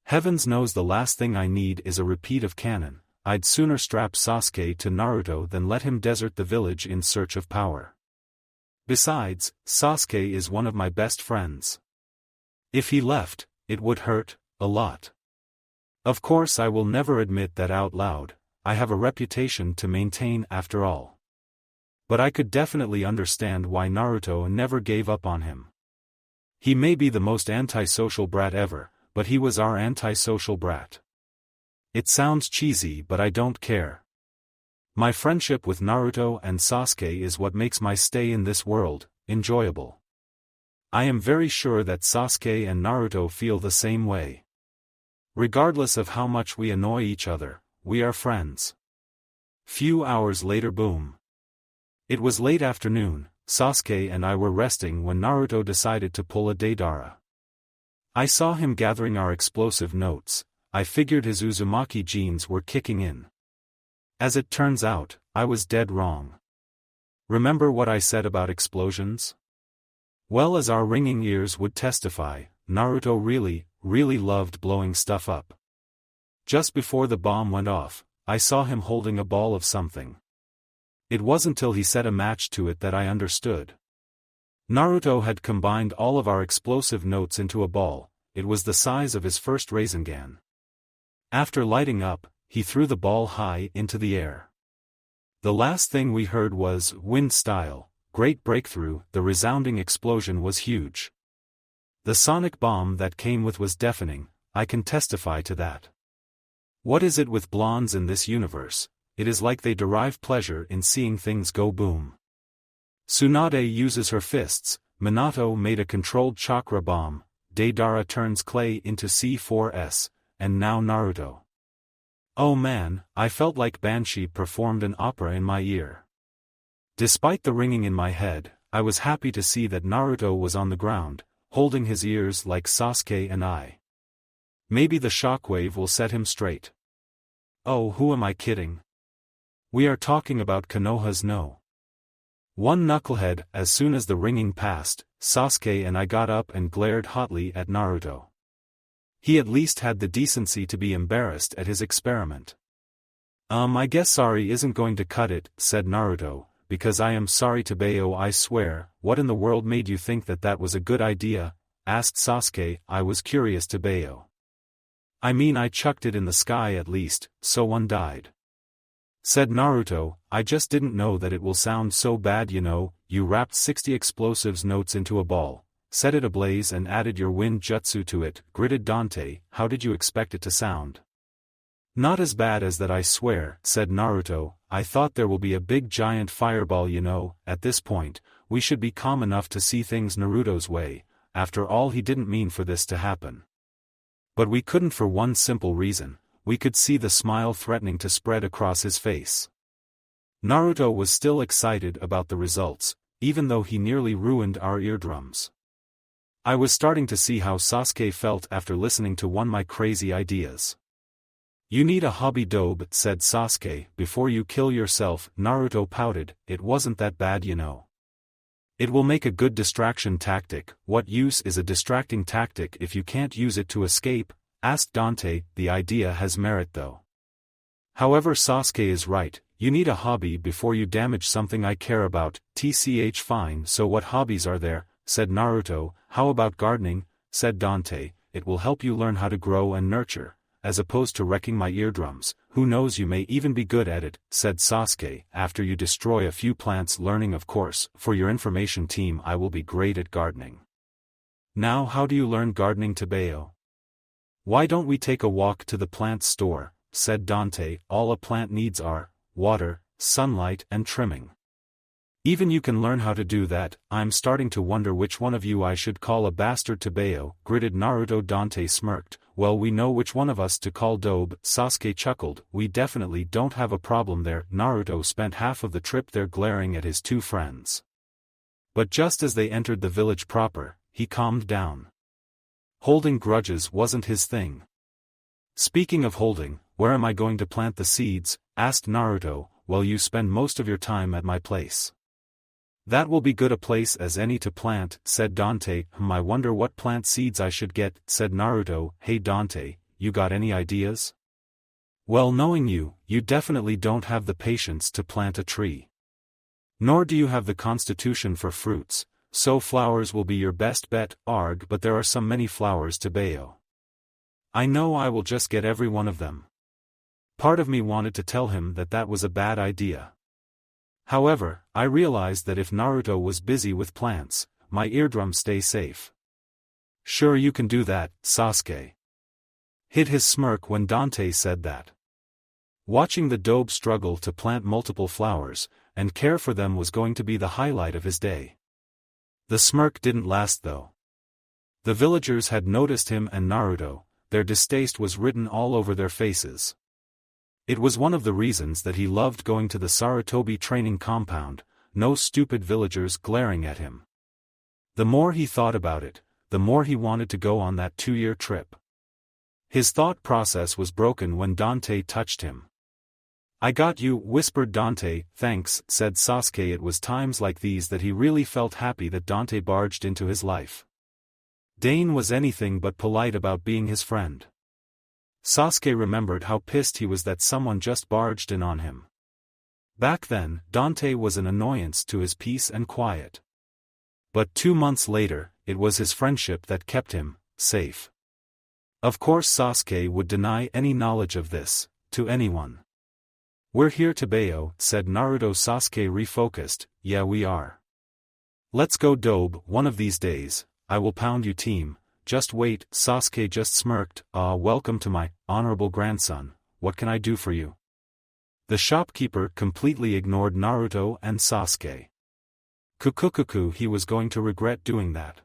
Heavens knows the last thing I need is a repeat of canon. I'd sooner strap Sasuke to Naruto than let him desert the village in search of power. Besides, Sasuke is one of my best friends. If he left, it would hurt a lot. Of course I will never admit that out loud. I have a reputation to maintain after all. But I could definitely understand why Naruto never gave up on him. He may be the most antisocial brat ever, but he was our antisocial brat. It sounds cheesy, but I don't care. My friendship with Naruto and Sasuke is what makes my stay in this world enjoyable. I am very sure that Sasuke and Naruto feel the same way. Regardless of how much we annoy each other, we are friends. Few hours later, boom. It was late afternoon. Sasuke and I were resting when Naruto decided to pull a Deidara. I saw him gathering our explosive notes. I figured his Uzumaki genes were kicking in. As it turns out, I was dead wrong. Remember what I said about explosions? Well, as our ringing ears would testify, Naruto really loved blowing stuff up. Just before the bomb went off, I saw him holding a ball of something. It wasn't till he set a match to it that I understood. Naruto had combined all of our explosive notes into a ball. It was the size of his first Rasengan. After lighting up, he threw the ball high into the air. The last thing we heard was, "Wind style, great breakthrough." The resounding explosion was huge. The sonic bomb that came with was deafening. I can testify to that. What is it with blondes in this universe? It is like they derive pleasure in seeing things go boom. Tsunade uses her fists. Minato made a controlled chakra bomb. Deidara turns clay into C4S, and now Naruto. Oh man, I felt like Banshee performed an opera in my ear. Despite the ringing in my head, I was happy to see that Naruto was on the ground, holding his ears like Sasuke and I. Maybe the shockwave will set him straight. Oh, who am I kidding? We are talking about Konoha's no. One knucklehead. As soon as the ringing passed, Sasuke and I got up and glared hotly at Naruto. He at least had the decency to be embarrassed at his experiment. I guess sorry isn't going to cut it, said Naruto, because I am sorry to Bayo. I swear. What in the world made you think that that was a good idea? Asked Sasuke. I was curious to Bayo. I mean, I chucked it in the sky at least, so one died. Said Naruto, I just didn't know that it will sound so bad, you know. You wrapped 60 explosives notes into a ball, set it ablaze and added your wind jutsu to it, gritted Dante. How did you expect it to sound? Not as bad as that, I swear, said Naruto. I thought there will be a big giant fireball, you know. At this point, we should be calm enough to see things Naruto's way. After all, he didn't mean for this to happen. But we couldn't for one simple reason. We could see the smile threatening to spread across his face. Naruto was still excited about the results, even though he nearly ruined our eardrums. I was starting to see how Sasuke felt after listening to one of my crazy ideas. You need a hobby, Dobe, said Sasuke. Before you kill yourself. Naruto pouted. It wasn't that bad, you know. It will make a good distraction tactic. What use is a distracting tactic if you can't use it to escape? Asked Dante. The idea has merit though. However, Sasuke is right. You need a hobby before you damage something I care about. TCH fine. So what hobbies are there? Said Naruto. How about gardening? Said Dante. It will help you learn how to grow and nurture, as opposed to wrecking my eardrums. Who knows, you may even be good at it, said Sasuke. After you destroy a few plants. Learning, of course. For your information, team, I will be great at gardening. Now how do you learn gardening, Tabeyo? Why don't we take a walk to the plant store? Said Dante. All a plant needs are water, sunlight and trimming. Even you can learn how to do that. I'm starting to wonder which one of you I should call a bastard. Tabeyo, gritted Naruto. Dante smirked. Well, we know which one of us to call Dobe. Sasuke chuckled. We definitely don't have a problem there. Naruto spent half of the trip there glaring at his two friends. But just as they entered the village proper, he calmed down. Holding grudges wasn't his thing. Speaking of holding, where am I going to plant the seeds? Asked Naruto. Well, you spend most of your time at my place. That will be good a place as any to plant, said Dante. I wonder what plant seeds I should get, said Naruto. Hey Dante, you got any ideas? Well, knowing you, you definitely don't have the patience to plant a tree. Nor do you have the constitution for fruits, so flowers will be your best bet. Arg, but there are so many flowers, Tabeyo. I know, I will just get every one of them. Part of me wanted to tell him that that was a bad idea. However, I realized that if Naruto was busy with plants, my eardrums stay safe. Sure, you can do that, Sasuke. Hid his smirk when Dante said that. Watching the dobe struggle to plant multiple flowers, and care for them was going to be the highlight of his day. The smirk didn't last though. The villagers had noticed him and Naruto, their distaste was written all over their faces. It was one of the reasons that he loved going to the Sarutobi training compound, no stupid villagers glaring at him. The more he thought about it, the more he wanted to go on that 2-year trip. His thought process was broken when Dante touched him. I got you, whispered Dante. Thanks, said Sasuke. It was times like these that he really felt happy that Dante barged into his life. Dane was anything but polite about being his friend. Sasuke remembered how pissed he was that someone just barged in on him. Back then, Dante was an annoyance to his peace and quiet. But 2 months later, it was his friendship that kept him safe. Of course Sasuke would deny any knowledge of this, to anyone. We're here to Bayo, said Naruto. Sasuke refocused. Yeah, we are. Let's go dobe, one of these days, I will pound you team. Just wait, Sasuke just smirked. Welcome to my honorable grandson, what can I do for you? The shopkeeper completely ignored Naruto and Sasuke. Kukukuku, he was going to regret doing that.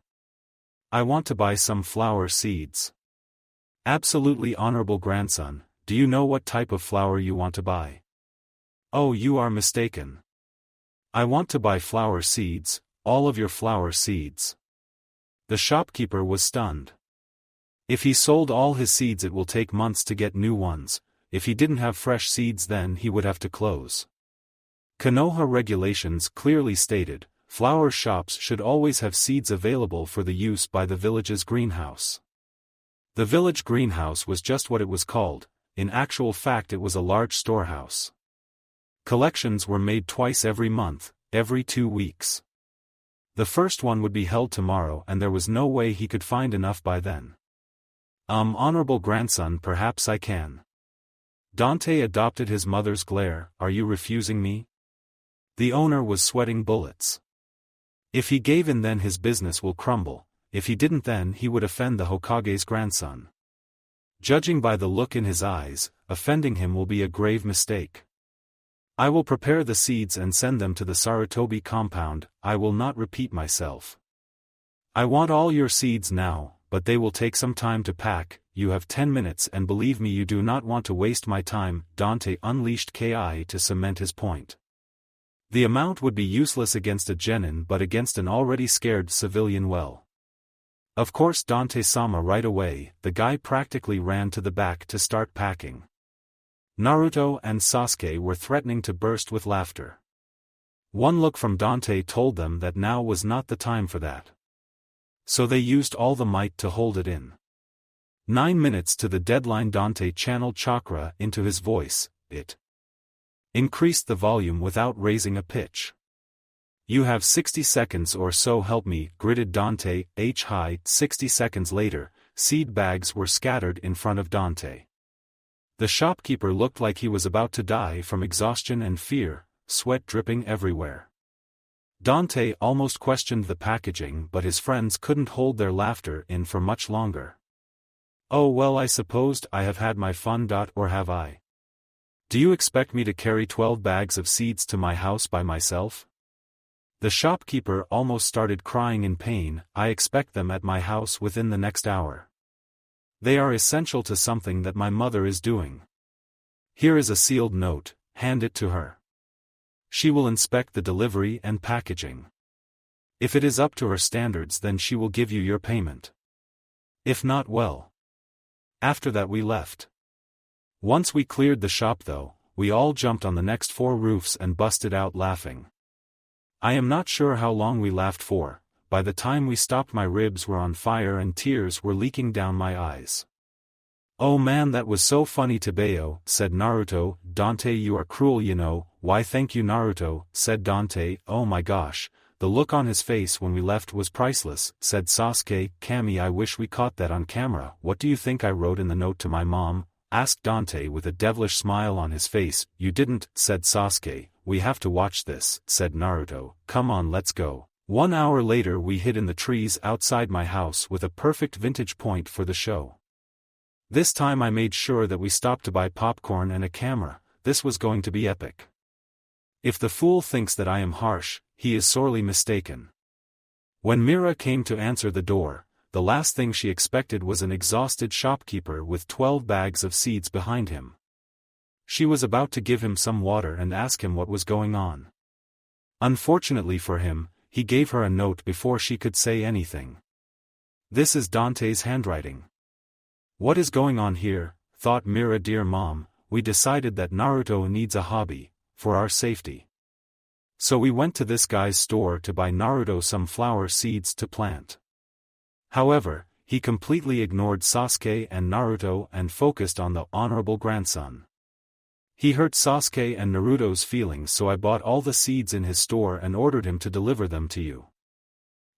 I want to buy some flower seeds. Absolutely, honorable grandson, do you know what type of flower you want to buy? Oh, you are mistaken. I want to buy flower seeds, all of your flower seeds. The shopkeeper was stunned. If he sold all his seeds it will take months to get new ones, if he didn't have fresh seeds then he would have to close. Konoha regulations clearly stated, flower shops should always have seeds available for the use by the village's greenhouse. The village greenhouse was just what it was called, in actual fact it was a large storehouse. Collections were made twice every month, every 2 weeks. The first one would be held tomorrow and there was no way he could find enough by then. Honorable grandson, perhaps I can. Dante adopted his mother's glare. Are you refusing me? The owner was sweating bullets. If he gave in then his business will crumble, if he didn't then he would offend the Hokage's grandson. Judging by the look in his eyes, offending him will be a grave mistake. I will prepare the seeds and send them to the Sarutobi compound. I will not repeat myself. I want all your seeds now, but they will take some time to pack. You have 10 minutes and believe me you do not want to waste my time. Dante unleashed Ki to cement his point. The amount would be useless against a genin but against an already scared civilian well. Of course Dante-sama right away, the guy practically ran to the back to start packing. Naruto and Sasuke were threatening to burst with laughter. One look from Dante told them that now was not the time for that. So they used all the might to hold it in. 9 minutes to the deadline. Dante channeled chakra into his voice. It increased the volume without raising a pitch. You have 60 seconds or so, help me, gritted Dante. 60 seconds later, seed bags were scattered in front of Dante. The shopkeeper looked like he was about to die from exhaustion and fear, sweat dripping everywhere. Dante almost questioned the packaging but his friends couldn't hold their laughter in for much longer. Oh well, I supposed I have had my fun. Or have I? Do you expect me to carry 12 bags of seeds to my house by myself? The shopkeeper almost started crying in pain. I expect them at my house within the next hour. They are essential to something that my mother is doing. Here is a sealed note, hand it to her. She will inspect the delivery and packaging. If it is up to her standards then she will give you your payment. If not, well. After that we left. Once we cleared the shop though, we all jumped on the next 4 roofs and busted out laughing. I am not sure how long we laughed for. By the time we stopped my ribs were on fire and tears were leaking down my eyes. Oh man, that was so funny to Bayo, said Naruto. Dante, you are cruel, you know. Why thank you Naruto, said Dante. Oh my gosh, the look on his face when we left was priceless, said Sasuke. Kami, I wish we caught that on camera. What do you think I wrote in the note to my mom? Asked Dante with a devilish smile on his face. You didn't, said Sasuke. we have to watch this, said Naruto. Come on, let's go. 1 hour later we hid in the trees outside my house with a perfect vantage point for the show. This time I made sure that we stopped to buy popcorn and a camera. This was going to be epic. If the fool thinks that I am harsh, he is sorely mistaken. When Mira came to answer the door, the last thing she expected was an exhausted shopkeeper with 12 bags of seeds behind him. She was about to give him some water and ask him what was going on. Unfortunately for him, he gave her a note before she could say anything. This is Dante's handwriting. What is going on here, thought Mira. Dear Mom, we decided that Naruto needs a hobby, for our safety. So we went to this guy's store to buy Naruto some flower seeds to plant. However, he completely ignored Sasuke and Naruto and focused on the honorable grandson. He hurt Sasuke and Naruto's feelings, so I bought all the seeds in his store and ordered him to deliver them to you.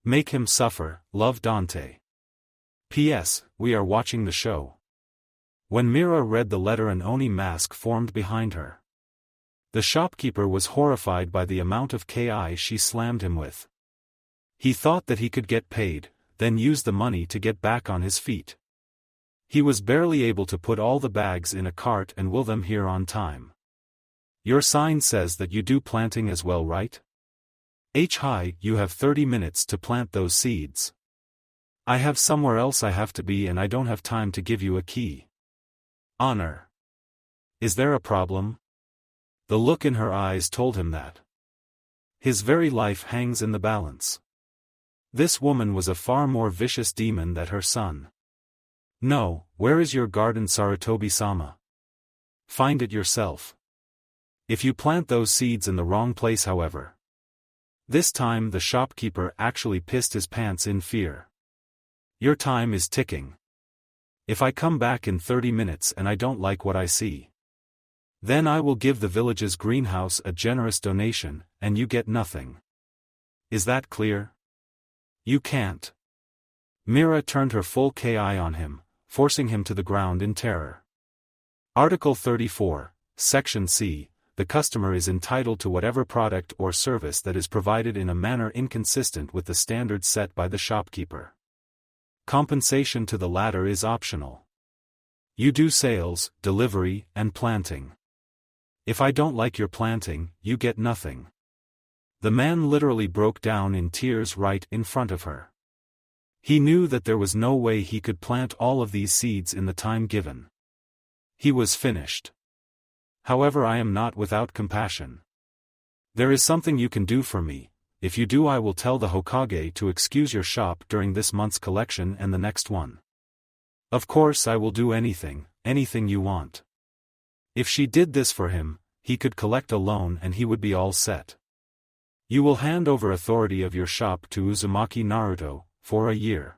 Make him suffer, love Dante. P.S. We are watching the show. When Mira read the letter, an Oni mask formed behind her. The shopkeeper was horrified by the amount of ki she slammed him with. He thought that he could get paid, then use the money to get back on his feet. He was barely able to put all the bags in a cart and wheel them here on time. Your sign says that you do planting as well, right? Hi, you have 30 minutes to plant those seeds. I have somewhere else I have to be and I don't have time to give you a key. Honor. Is there a problem? The look in her eyes told him that his very life hangs in the balance. This woman was a far more vicious demon than her son. No, where is your garden, Sarutobi-sama? Find it yourself. If you plant those seeds in the wrong place, however. This time the shopkeeper actually pissed his pants in fear. Your time is ticking. If I come back in 30 minutes and I don't like what I see, then I will give the village's greenhouse a generous donation, and you get nothing. Is that clear? You can't. Mira turned her full ki on him, forcing him to the ground in terror. Article 34, Section C. The customer is entitled to whatever product or service that is provided in a manner inconsistent with the standards set by the shopkeeper. Compensation to the latter is optional. You do sales, delivery, and planting. If I don't like your planting, you get nothing. The man literally broke down in tears right in front of her. He knew that there was no way he could plant all of these seeds in the time given. He was finished. However, I am not without compassion. There is something you can do for me. If you do, I will tell the Hokage to excuse your shop during this month's collection and the next one. Of course, I will do anything you want. If she did this for him, he could collect a loan and he would be all set. You will hand over authority of your shop to Uzumaki Naruto, for a year.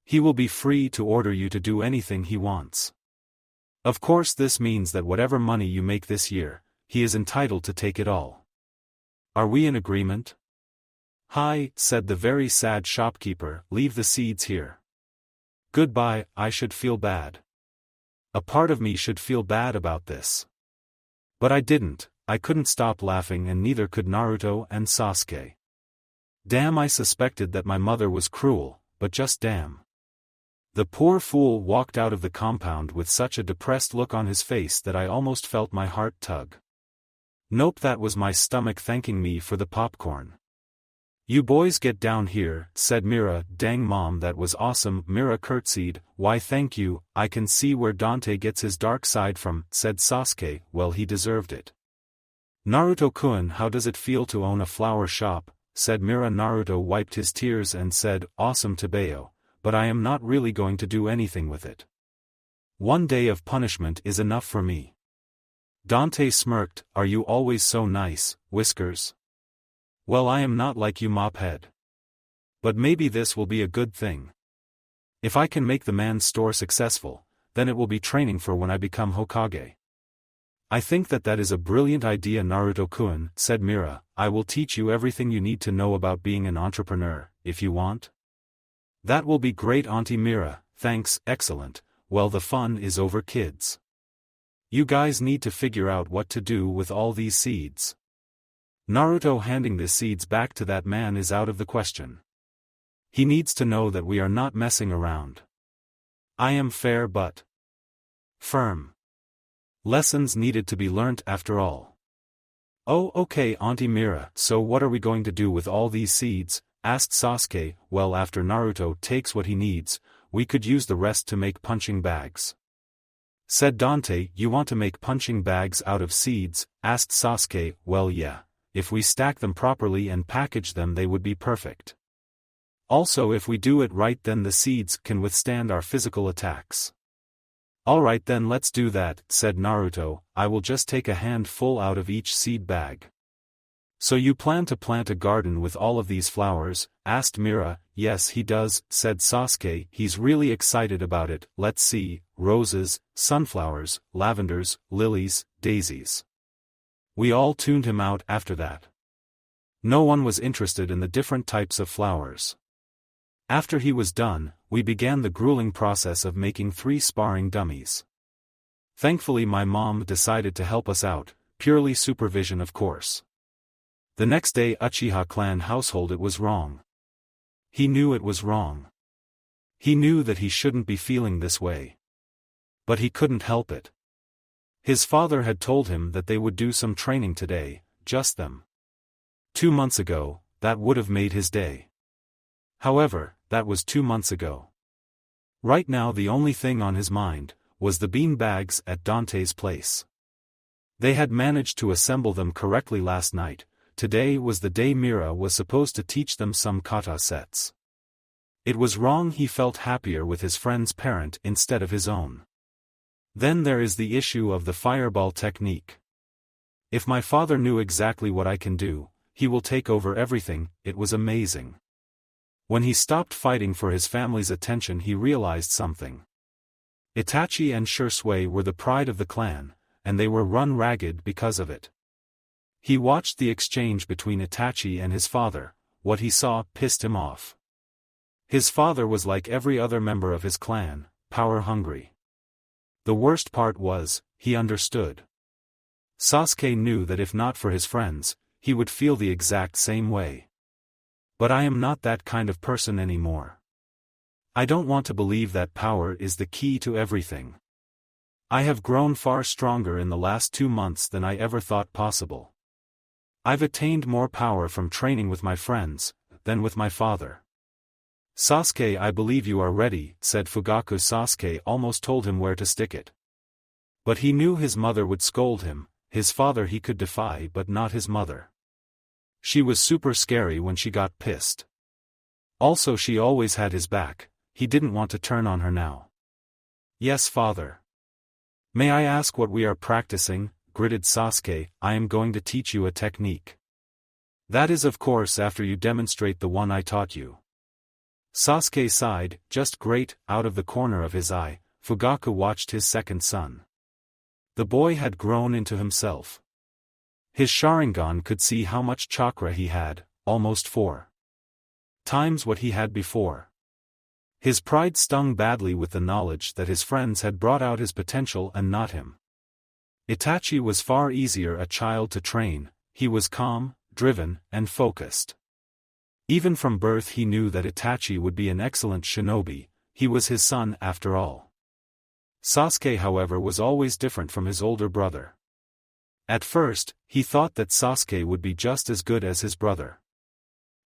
He will be free to order you to do anything he wants. Of course, this means that whatever money you make this year, he is entitled to take it all. Are we in agreement? Hi, said the very sad shopkeeper, leave the seeds here. Goodbye, I should feel bad. A part of me should feel bad about this. But I didn't, I couldn't stop laughing and neither could Naruto and Sasuke. Damn, I suspected that my mother was cruel, but just damn. The poor fool walked out of the compound with such a depressed look on his face that I almost felt my heart tug. Nope, that was my stomach thanking me for the popcorn. You boys get down here, said Mira. Dang Mom, that was awesome. Mira curtsied. Why thank you, I can see where Dante gets his dark side from, said Sasuke. Well, he deserved it. Naruto-kun, how does it feel to own a flower shop, said Mira. Naruto wiped his tears and said, awesome Tebeo, but I am not really going to do anything with it. One day of punishment is enough for me. Dante smirked. Are you always so nice, Whiskers? Well, I am not like you, Mophead. But maybe this will be a good thing. If I can make the man's store successful, then it will be training for when I become Hokage. I think that is a brilliant idea, Naruto-kun, said Mira. I will teach you everything you need to know about being an entrepreneur, if you want. That will be great, Auntie Mira. Thanks, excellent. Well, the fun is over, kids. You guys need to figure out what to do with all these seeds. Naruto handing the seeds back to that man is out of the question. He needs to know that we are not messing around. I am fair but firm. Lessons needed to be learnt after all. Oh, okay, Auntie Mira, so what are we going to do with all these seeds? Asked Sasuke. Well, after Naruto takes what he needs, we could use the rest to make punching bags. Said Dante. You want to make punching bags out of seeds? Asked Sasuke. Well, yeah. If we stack them properly and package them, they would be perfect. Also, if we do it right, then the seeds can withstand our physical attacks. Alright then, let's do that, said Naruto. I will just take a handful out of each seed bag. So you plan to plant a garden with all of these flowers? Asked Mira. Yes, he does, said Sasuke. He's really excited about it. Let's see: roses, sunflowers, lavenders, lilies, daisies. We all tuned him out after that. No one was interested in the different types of flowers. After he was done, we began the grueling process of making 3 sparring dummies. Thankfully my mom decided to help us out, purely supervision of course. The next day Uchiha clan household, it was wrong. He knew it was wrong. He knew that he shouldn't be feeling this way. But he couldn't help it. His father had told him that they would do some training today, just them. 2 months ago, that would have made his day. However, that was 2 months ago. Right now the only thing on his mind was the bean bags at Dante's place. They had managed to assemble them correctly last night. Today was the day Mira was supposed to teach them some kata sets. It was wrong. He felt happier with his friend's parent instead of his own. Then there is the issue of the fireball technique. If my father knew exactly what I can do, he will take over everything. It was amazing. When he stopped fighting for his family's attention, he realized something. Itachi and Shisui were the pride of the clan, and they were run ragged because of it. He watched the exchange between Itachi and his father. What he saw pissed him off. His father was like every other member of his clan, power-hungry. The worst part was, he understood. Sasuke knew that if not for his friends, he would feel the exact same way. But I am not that kind of person anymore. I don't want to believe that power is the key to everything. I have grown far stronger in the last 2 months than I ever thought possible. I've attained more power from training with my friends than with my father. Sasuke, I believe you are ready, said Fugaku. Sasuke almost told him where to stick it. But he knew his mother would scold him. His father he could defy, but not his mother. She was super scary when she got pissed. Also, she always had his back. He didn't want to turn on her now. Yes, father. May I ask what we are practicing? Gritted Sasuke. I am going to teach you a technique. That is, of course, after you demonstrate the one I taught you. Sasuke sighed. Just great. Out of the corner of his eye, Fugaku watched his second son. The boy had grown into himself. His Sharingan could see how much chakra he had, almost 4 times what he had before. His pride stung badly with the knowledge that his friends had brought out his potential and not him. Itachi was far easier a child to train. He was calm, driven, and focused. Even from birth he knew that Itachi would be an excellent shinobi. He was his son after all. Sasuke, however, was always different from his older brother. At first, he thought that Sasuke would be just as good as his brother.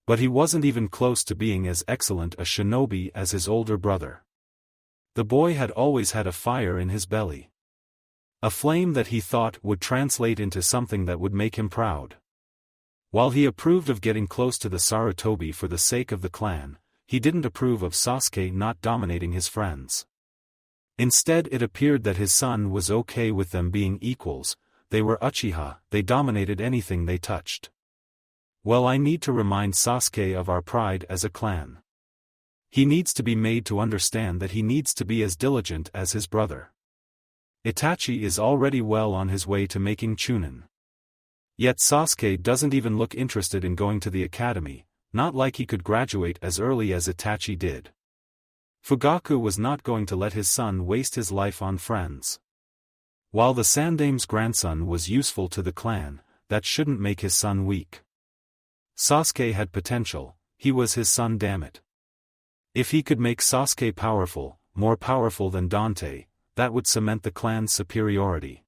But he wasn't even close to being as excellent a shinobi as his older brother. The boy had always had a fire in his belly. A flame that he thought would translate into something that would make him proud. While he approved of getting close to the Sarutobi for the sake of the clan, he didn't approve of Sasuke not dominating his friends. Instead, it appeared that his son was okay with them being equals. They were Uchiha, they dominated anything they touched. Well, I need to remind Sasuke of our pride as a clan. He needs to be made to understand that he needs to be as diligent as his brother. Itachi is already well on his way to making Chunin. Yet Sasuke doesn't even look interested in going to the academy, not like he could graduate as early as Itachi did. Fugaku was not going to let his son waste his life on friends. While the Sandame's grandson was useful to the clan, that shouldn't make his son weak. Sasuke had potential, he was his son, damn it. If he could make Sasuke powerful, more powerful than Dante, that would cement the clan's superiority.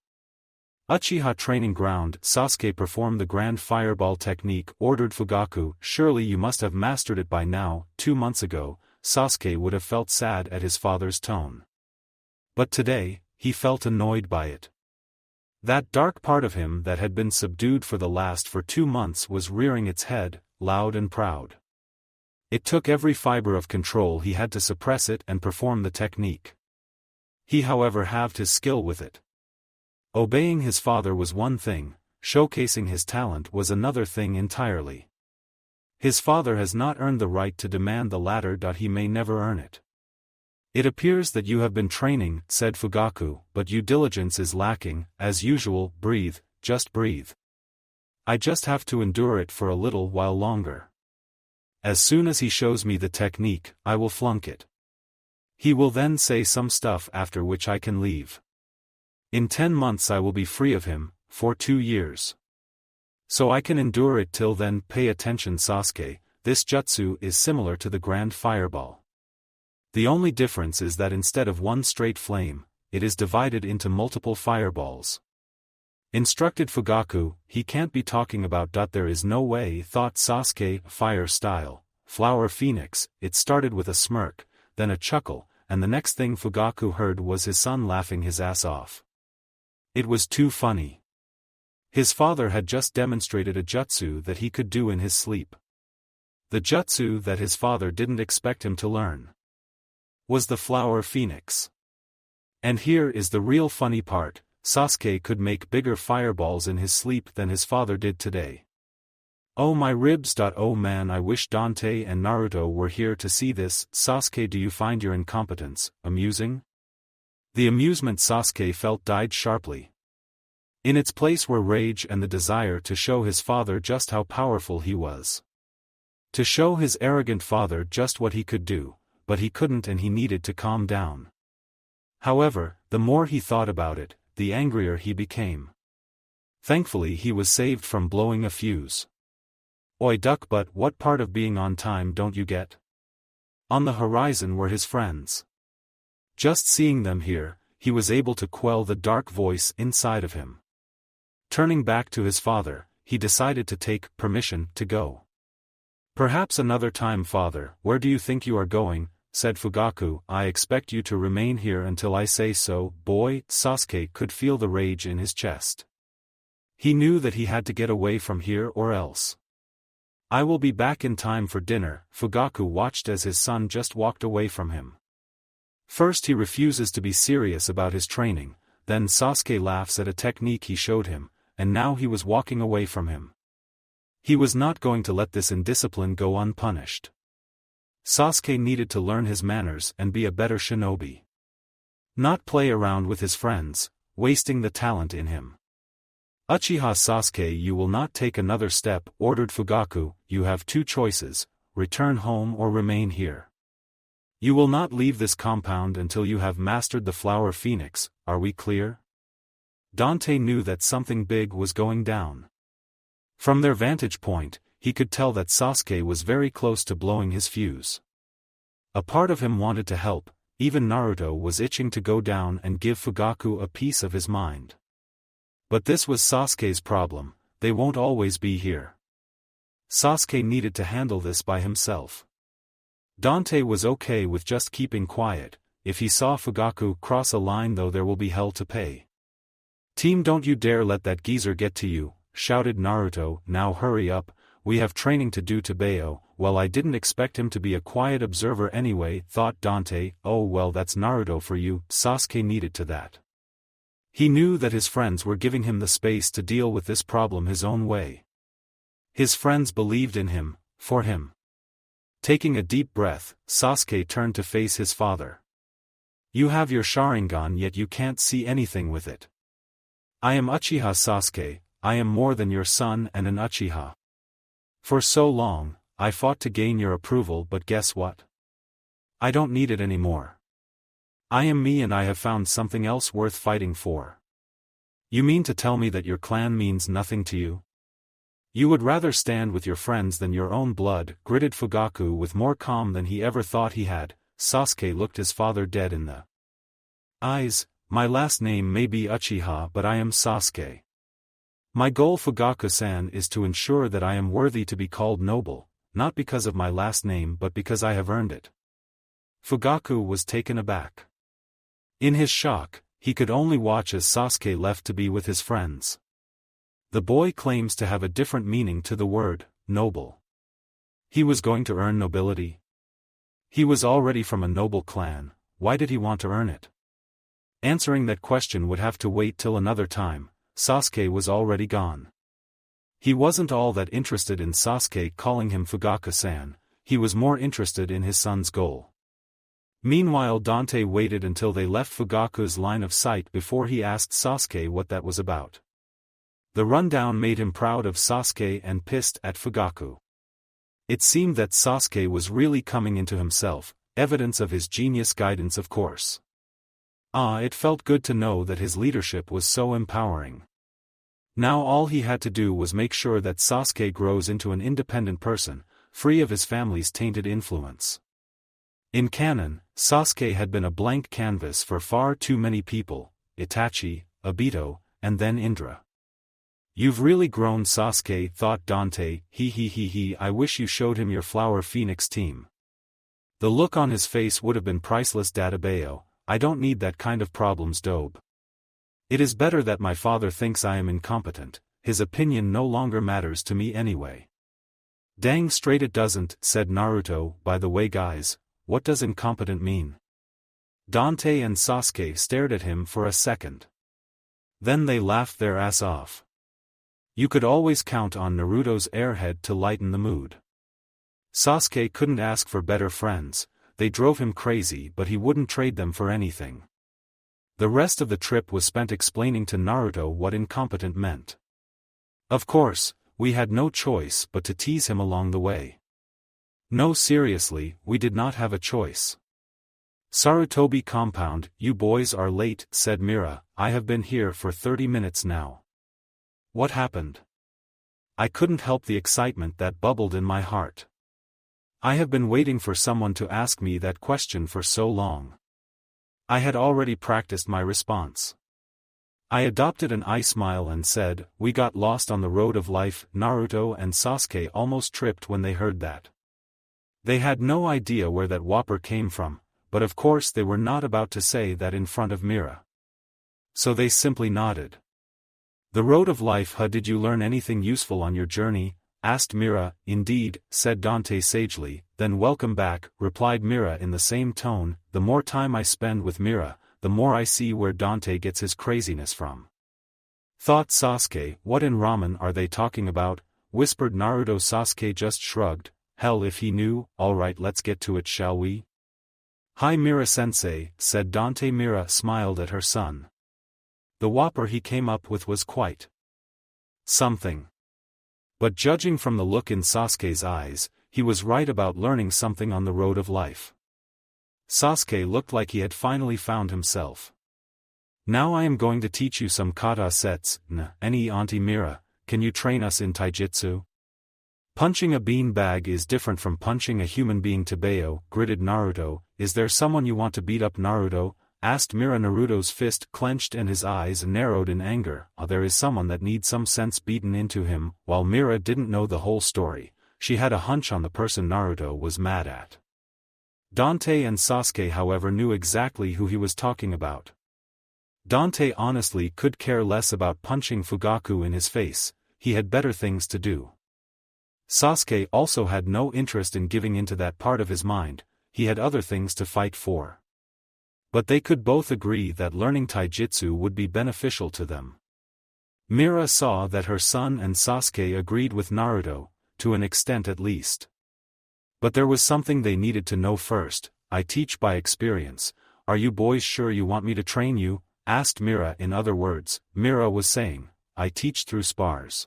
Uchiha training ground. Sasuke performed the grand fireball technique, ordered Fugaku. Surely you must have mastered it by now. 2 months ago, Sasuke would have felt sad at his father's tone. But today, he felt annoyed by it. That dark part of him that had been subdued for 2 months was rearing its head, loud and proud. It took every fiber of control he had to suppress it and perform the technique. He however halved his skill with it. Obeying his father was one thing, showcasing his talent was another thing entirely. His father has not earned the right to demand the latter. He may never earn it. It appears that you have been training, said Fugaku, but your diligence is lacking. As usual, breathe, just breathe. I just have to endure it for a little while longer. As soon as he shows me the technique, I will flunk it. He will then say some stuff after which I can leave. In 10 months I will be free of him, for 2 years. So I can endure it till then. Pay attention, Sasuke, this jutsu is similar to the grand fireball. The only difference is that instead of one straight flame, it is divided into multiple fireballs. Instructed Fugaku. He can't be talking about. There is no way, thought Sasuke. Fire style, flower phoenix. It started with a smirk, then a chuckle, and the next thing Fugaku heard was his son laughing his ass off. It was too funny. His father had just demonstrated a jutsu that he could do in his sleep. The jutsu that his father didn't expect him to learn was the flower phoenix. And here is the real funny part, Sasuke could make bigger fireballs in his sleep than his father did today. Oh my ribs. Oh man, I wish Dante and Naruto were here to see this. Sasuke, do you find your incompetence amusing? The amusement Sasuke felt died sharply. In its place were rage and the desire to show his father just how powerful he was. To show his arrogant father just what he could do, but he couldn't and he needed to calm down. However, the more he thought about it, the angrier he became. Thankfully he was saved from blowing a fuse. Oi duck, but what part of being on time don't you get? On the horizon were his friends. Just seeing them here, he was able to quell the dark voice inside of him. Turning back to his father, he decided to take permission to go. Perhaps another time, father. Where do you think you are going? Said Fugaku. I expect you to remain here until I say so, boy. Sasuke could feel the rage in his chest. He knew that he had to get away from here or else. I will be back in time for dinner. Fugaku watched as his son just walked away from him. First he refuses to be serious about his training, then Sasuke laughs at a technique he showed him, and now he was walking away from him. He was not going to let this indiscipline go unpunished. Sasuke needed to learn his manners and be a better shinobi. Not play around with his friends, wasting the talent in him. Uchiha Sasuke, you will not take another step, ordered Fugaku. You have 2 choices, return home or remain here. You will not leave this compound until you have mastered the flower phoenix, are we clear? Dante knew that something big was going down. From their vantage point, he could tell that Sasuke was very close to blowing his fuse. A part of him wanted to help, even Naruto was itching to go down and give Fugaku a piece of his mind. But this was Sasuke's problem, they won't always be here. Sasuke needed to handle this by himself. Dante was okay with just keeping quiet. If he saw Fugaku cross a line though, there will be hell to pay. Team, don't you dare let that geezer get to you, shouted Naruto. Now hurry up, we have training to do to Bayo. Well, I didn't expect him to be a quiet observer anyway, thought Dante. Oh well, that's Naruto for you. Sasuke needed to that. He knew that his friends were giving him the space to deal with this problem his own way. His friends believed in him, for him. Taking a deep breath, Sasuke turned to face his father. You have your Sharingan yet you can't see anything with it. I am Uchiha Sasuke, I am more than your son and an Uchiha. For so long, I fought to gain your approval, but guess what? I don't need it anymore. I am me and I have found something else worth fighting for. You mean to tell me that your clan means nothing to you? You would rather stand with your friends than your own blood, gritted Fugaku with more calm than he ever thought he had. Sasuke looked his father dead in the eyes. My last name may be Uchiha, but I am Sasuke. My goal, Fugaku-san, is to ensure that I am worthy to be called noble, not because of my last name but because I have earned it. Fugaku was taken aback. In his shock, he could only watch as Sasuke left to be with his friends. The boy claims to have a different meaning to the word, noble. He was going to earn nobility? He was already from a noble clan, why did he want to earn it? Answering that question would have to wait till another time. Sasuke was already gone. He wasn't all that interested in Sasuke calling him Fugaku-san, he was more interested in his son's goal. Meanwhile, Dante waited until they left Fugaku's line of sight before he asked Sasuke what that was about. The rundown made him proud of Sasuke and pissed at Fugaku. It seemed that Sasuke was really coming into himself, evidence of his genius guidance, of course. It felt good to know that his leadership was so empowering. Now all he had to do was make sure that Sasuke grows into an independent person, free of his family's tainted influence. In canon, Sasuke had been a blank canvas for far too many people, Itachi, Obito, and then Indra. You've really grown, Sasuke, thought Dante, I wish you showed him your Flower Phoenix team. The look on his face would have been priceless. Databayo, I don't need that kind of problems, Dobe. It is better that my father thinks I am incompetent, his opinion no longer matters to me anyway. Dang straight it doesn't, said Naruto. By the way guys, what does incompetent mean? Dante and Sasuke stared at him for a second. Then they laughed their ass off. You could always count on Naruto's airhead to lighten the mood. Sasuke couldn't ask for better friends, they drove him crazy but he wouldn't trade them for anything. The rest of the trip was spent explaining to Naruto what incompetent meant. Of course, we had no choice but to tease him along the way. No, seriously, we did not have a choice. Sarutobi compound, you boys are late, said Mira, I have been here for 30 minutes now. What happened? I couldn't help the excitement that bubbled in my heart. I have been waiting for someone to ask me that question for so long. I had already practiced my response. I adopted an eye smile and said, we got lost on the road of life. Naruto and Sasuke almost tripped when they heard that. They had no idea where that whopper came from, but of course they were not about to say that in front of Mira. So they simply nodded. The road of life, did you learn anything useful on your journey? Asked Mira. Indeed, said Dante sagely. Then welcome back, replied Mira in the same tone. The more time I spend with Mira, the more I see where Dante gets his craziness from. Thought Sasuke, what in ramen are they talking about? Whispered Naruto. Sasuke just shrugged. Hell if he knew. Alright, let's get to it, shall we? Hi Mira-sensei, said Dante. Mira smiled at her son. The whopper he came up with was quite something. But judging from the look in Sasuke's eyes, he was right about learning something on the road of life. Sasuke looked like he had finally found himself. Now I am going to teach you some kata sets. Auntie Mira, can you train us in taijutsu? Punching a bean bag is different from punching a human being. Tabayo, gritted Naruto. Is there someone you want to beat up? Naruto asked Mira. Naruto's fist clenched and his eyes narrowed in anger. There is someone that needs some sense beaten into him. While Mira didn't know the whole story, she had a hunch on the person Naruto was mad at. Dante and Sasuke, however, knew exactly who he was talking about. Dante honestly could care less about punching Fugaku in his face, he had better things to do. Sasuke also had no interest in giving into that part of his mind, he had other things to fight for. But they could both agree that learning taijutsu would be beneficial to them. Mira saw that her son and Sasuke agreed with Naruto, to an extent at least. But there was something they needed to know first. I teach by experience. Are you boys sure you want me to train you? Asked Mira. In other words, Mira was saying, I teach through spars.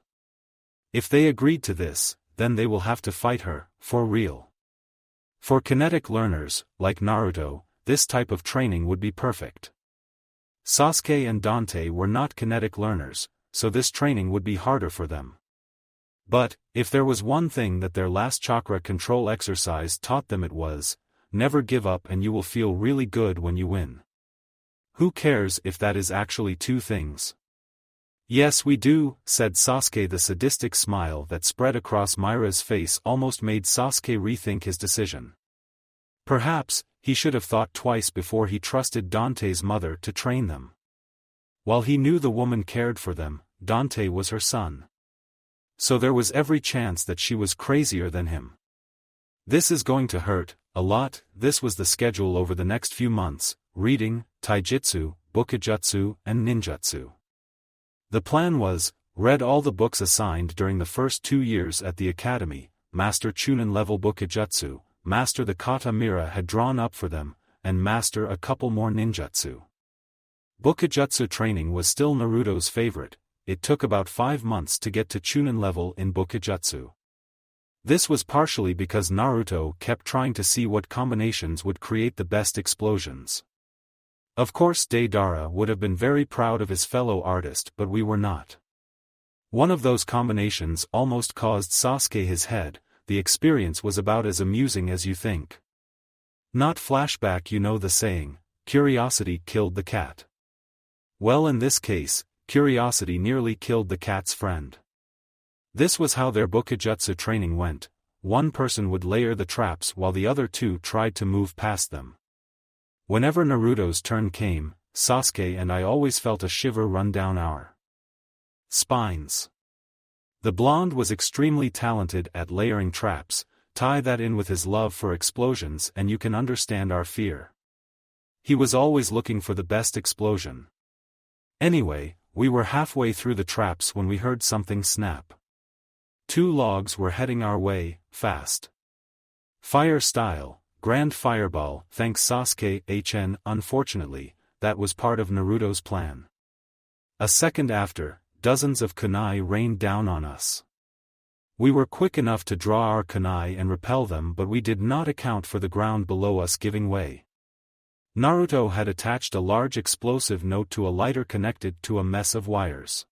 If they agreed to this, then they will have to fight her, for real. For kinetic learners, like Naruto, this type of training would be perfect. Sasuke and Dante were not kinetic learners, so this training would be harder for them. But, if there was one thing that their last chakra control exercise taught them, it was, never give up and you will feel really good when you win. Who cares if that is actually two things? Yes we do, said Sasuke. The sadistic smile that spread across Myra's face almost made Sasuke rethink his decision. Perhaps, he should have thought twice before he trusted Dante's mother to train them. While he knew the woman cared for them, Dante was her son. So there was every chance that she was crazier than him. This is going to hurt, a lot. This was the schedule over the next few months: reading, taijutsu, bukijutsu, and ninjutsu. The plan was, read all the books assigned during the first 2 years at the academy, master Chunin level bukijutsu, master the kata Mira had drawn up for them, and master a couple more ninjutsu. Bukijutsu training was still Naruto's favorite. It took about 5 months to get to Chunin level in bukijutsu. This was partially because Naruto kept trying to see what combinations would create the best explosions. Of course Deidara would have been very proud of his fellow artist, but we were not. One of those combinations almost caused Sasuke his head. The experience was about as amusing as you think. Not flashback, you know the saying, curiosity killed the cat. Well, in this case, curiosity nearly killed the cat's friend. This was how their bukijutsu training went. One person would layer the traps while the other two tried to move past them. Whenever Naruto's turn came, Sasuke and I always felt a shiver run down our spines. The blonde was extremely talented at layering traps. Tie that in with his love for explosions and you can understand our fear. He was always looking for the best explosion. Anyway, we were halfway through the traps when we heard something snap. 2 logs were heading our way, fast. Fire style, grand fireball. Thanks Sasuke HN. Unfortunately, that was part of Naruto's plan. A second after, dozens of kunai rained down on us. We were quick enough to draw our kunai and repel them, but we did not account for the ground below us giving way. Naruto had attached a large explosive note to a lighter connected to a mess of wires.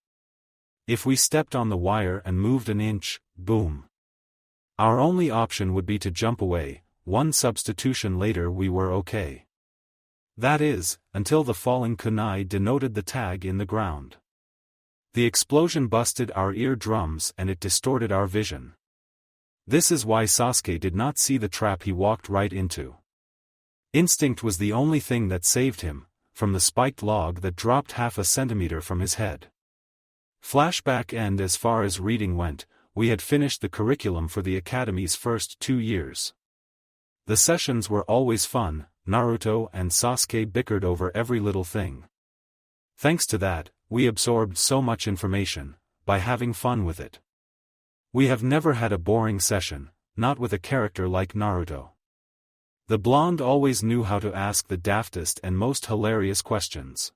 If we stepped on the wire and moved an inch, boom. Our only option would be to jump away. One substitution later we were okay. That is, until the falling kunai denoted the tag in the ground. The explosion busted our eardrums and it distorted our vision. This is why Sasuke did not see the trap he walked right into. Instinct was the only thing that saved him, from the spiked log that dropped half a centimeter from his head. Flashback end. As far as reading went, we had finished the curriculum for the academy's first 2 years. The sessions were always fun. Naruto and Sasuke bickered over every little thing. Thanks to that, we absorbed so much information, by having fun with it. We have never had a boring session, not with a character like Naruto. The blonde always knew how to ask the daftest and most hilarious questions.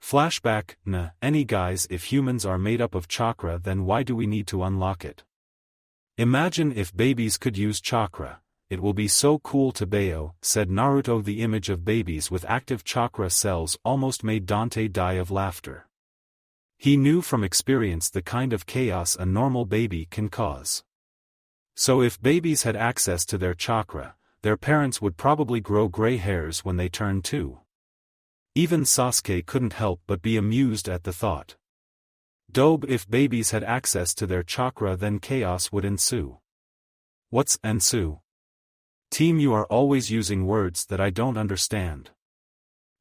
Flashback. Any guys, if humans are made up of chakra, then why do we need to unlock it? Imagine if babies could use chakra. It will be so cool to Bayo, said Naruto. The image of babies with active chakra cells almost made Dante die of laughter. He knew from experience the kind of chaos a normal baby can cause. So if babies had access to their chakra, their parents would probably grow gray hairs when they turned 2. Even Sasuke couldn't help but be amused at the thought. Dobe, if babies had access to their chakra, then chaos would ensue. What's ensue? Team, you are always using words that I don't understand.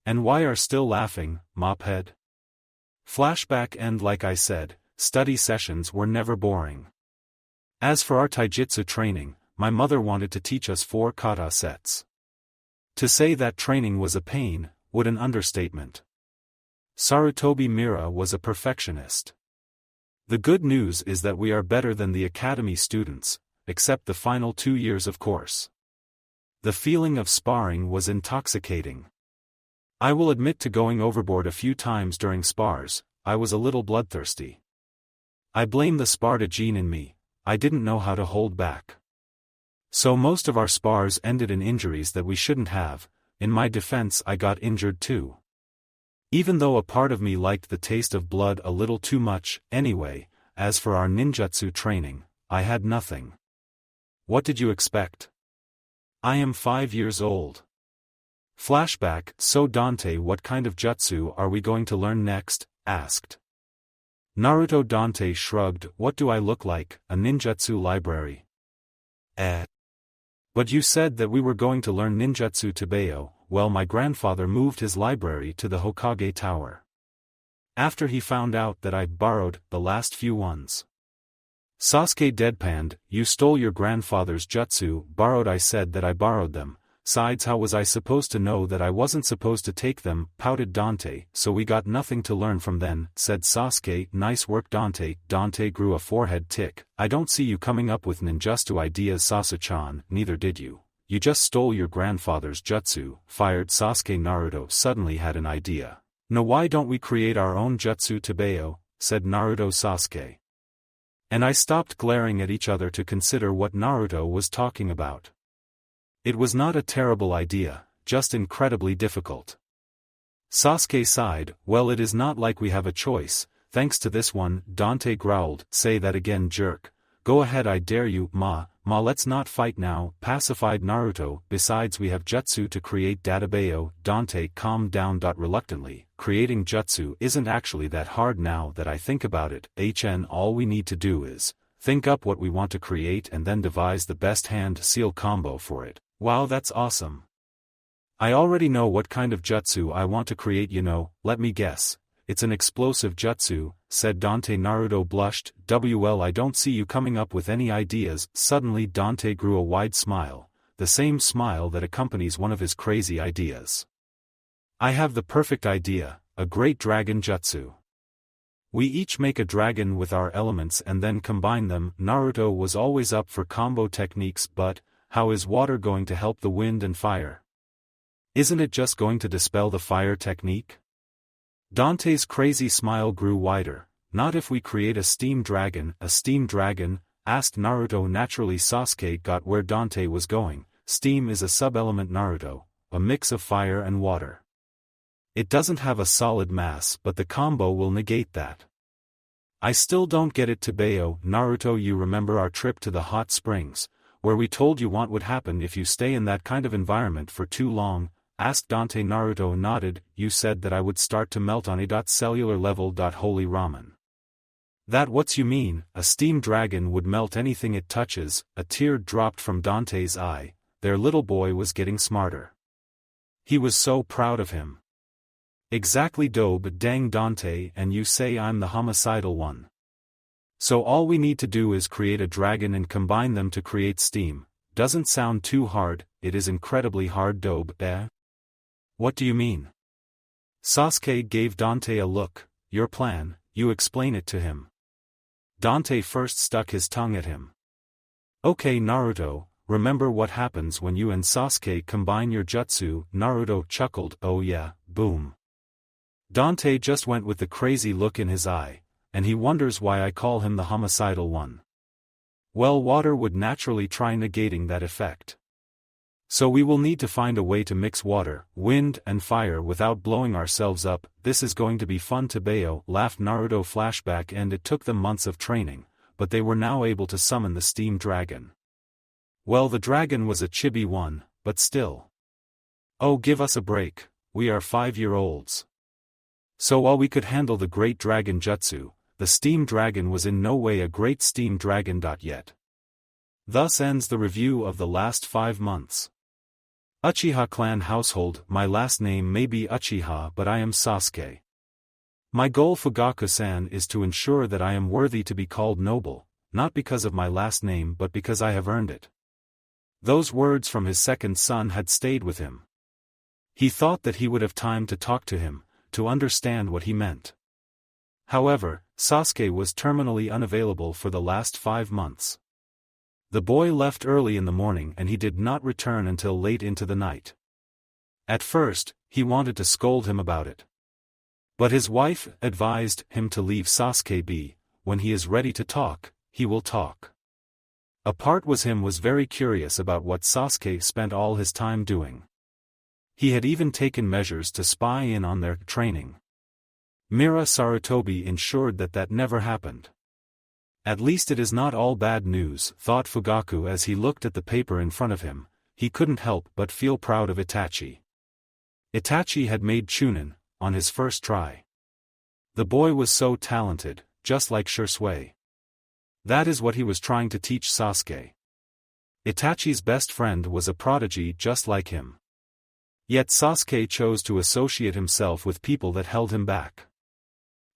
And why are still laughing, mophead? Flashback end. Like I said, study sessions were never boring. As for our taijutsu training, my mother wanted to teach us 4 kata sets. To say that training was a pain, would an understatement. Sarutobi Mira was a perfectionist. The good news is that we are better than the academy students, except the final 2 years of course. The feeling of sparring was intoxicating. I will admit to going overboard a few times during spars. I was a little bloodthirsty. I blame the Sparta gene in me. I didn't know how to hold back. So most of our spars ended in injuries that we shouldn't have. In my defense, I got injured too. Even though a part of me liked the taste of blood a little too much. Anyway, as for our ninjutsu training, I had nothing. What did you expect? I am 5 years old. Flashback. So Dante, what kind of jutsu are we going to learn next? Asked Naruto. Dante shrugged. What do I look like, a ninjutsu library? But you said that we were going to learn ninjutsu Tobeo. Well, my grandfather moved his library to the Hokage tower. After he found out that I borrowed the last few ones. Sasuke deadpanned. You stole your grandfather's jutsu. Borrowed? I said that I borrowed them. Sides, how was I supposed to know that I wasn't supposed to take them? Pouted Dante. So we got nothing to learn from then, said Sasuke. Nice work, Dante. Dante grew a forehead tick. I don't see you coming up with ninjutsu ideas, Sasuke-chan. Neither did you. You just stole your grandfather's jutsu. Fired Sasuke. Naruto suddenly had an idea. No, why don't we create our own jutsu Tobeo? Said Naruto. Sasuke and I stopped glaring at each other to consider what Naruto was talking about. It was not a terrible idea, just incredibly difficult. Sasuke sighed. Well, it is not like we have a choice, thanks to this one. Dante growled. Say that again, jerk. Go ahead, I dare you. Ma, let's not fight now, pacified Naruto. Besides, we have jutsu to create Databeo. Dante calmed down. Reluctantly, creating jutsu isn't actually that hard now that I think about it. All we need to do is think up what we want to create and then devise the best hand-seal combo for it. Wow, that's awesome. I already know what kind of jutsu I want to create, let me guess. It's an explosive jutsu, said Dante. Naruto blushed. Well, I don't see you coming up with any ideas. Suddenly Dante grew a wide smile, the same smile that accompanies one of his crazy ideas. I have the perfect idea, a great dragon jutsu. We each make a dragon with our elements and then combine them. Naruto was always up for combo techniques, but how is water going to help the wind and fire? Isn't it just going to dispel the fire technique? Dante's crazy smile grew wider. Not if we create a steam dragon. A steam dragon? Asked Naruto. Naturally, Sasuke got where Dante was going. Steam is a sub-element, Naruto, a mix of fire and water. It doesn't have a solid mass, but the combo will negate that. I still don't get it, Tobeo. Naruto, you remember our trip to the hot springs, where we told you what would happen if you stay in that kind of environment for too long? Asked Dante. Naruto nodded. You said that I would start to melt on a cellular level. Holy ramen. That what's you mean? A steam dragon would melt anything it touches. A tear dropped from Dante's eye. Their little boy was getting smarter. He was so proud of him. Exactly, Dobe. Dang, Dante, and you say I'm the homicidal one. So all we need to do is create a dragon and combine them to create steam. Doesn't sound too hard. It is incredibly hard, Dobe. What do you mean? Sasuke gave Dante a look. Your plan, you explain it to him. Dante first stuck his tongue at him. Okay, Naruto, remember what happens when you and Sasuke combine your jutsu? Naruto chuckled. Oh yeah, boom. Dante just went with the crazy look in his eye, and he wonders why I call him the homicidal one. Well, water would naturally try negating that effect. So we will need to find a way to mix water, wind, and fire without blowing ourselves up. This is going to be fun, Tobeo, laughed Naruto. Flashback. And it took them months of training, but they were now able to summon the steam dragon. Well, the dragon was a chibi one, but still. Oh, give us a break, we are 5-year-olds. So while we could handle the great dragon jutsu, the steam dragon was in no way a great steam dragon. Yet. Thus ends the review of the last 5 months. Uchiha clan household. My last name may be Uchiha, but I am Sasuke. My goal, Fugaku-san, is to ensure that I am worthy to be called noble, not because of my last name but because I have earned it. Those words from his second son had stayed with him. He thought that he would have time to talk to him, to understand what he meant. However, Sasuke was terminally unavailable for the last 5 months. The boy left early in the morning and he did not return until late into the night. At first, he wanted to scold him about it. But his wife advised him to leave Sasuke be. When he is ready to talk, he will talk. A part was very curious about what Sasuke spent all his time doing. He had even taken measures to spy in on their training. Mira Sarutobi ensured that never happened. At least it is not all bad news, thought Fugaku as he looked at the paper in front of him. He couldn't help but feel proud of Itachi. Itachi had made Chunin, on his first try. The boy was so talented, just like Shisui. That is what he was trying to teach Sasuke. Itachi's best friend was a prodigy just like him. Yet Sasuke chose to associate himself with people that held him back.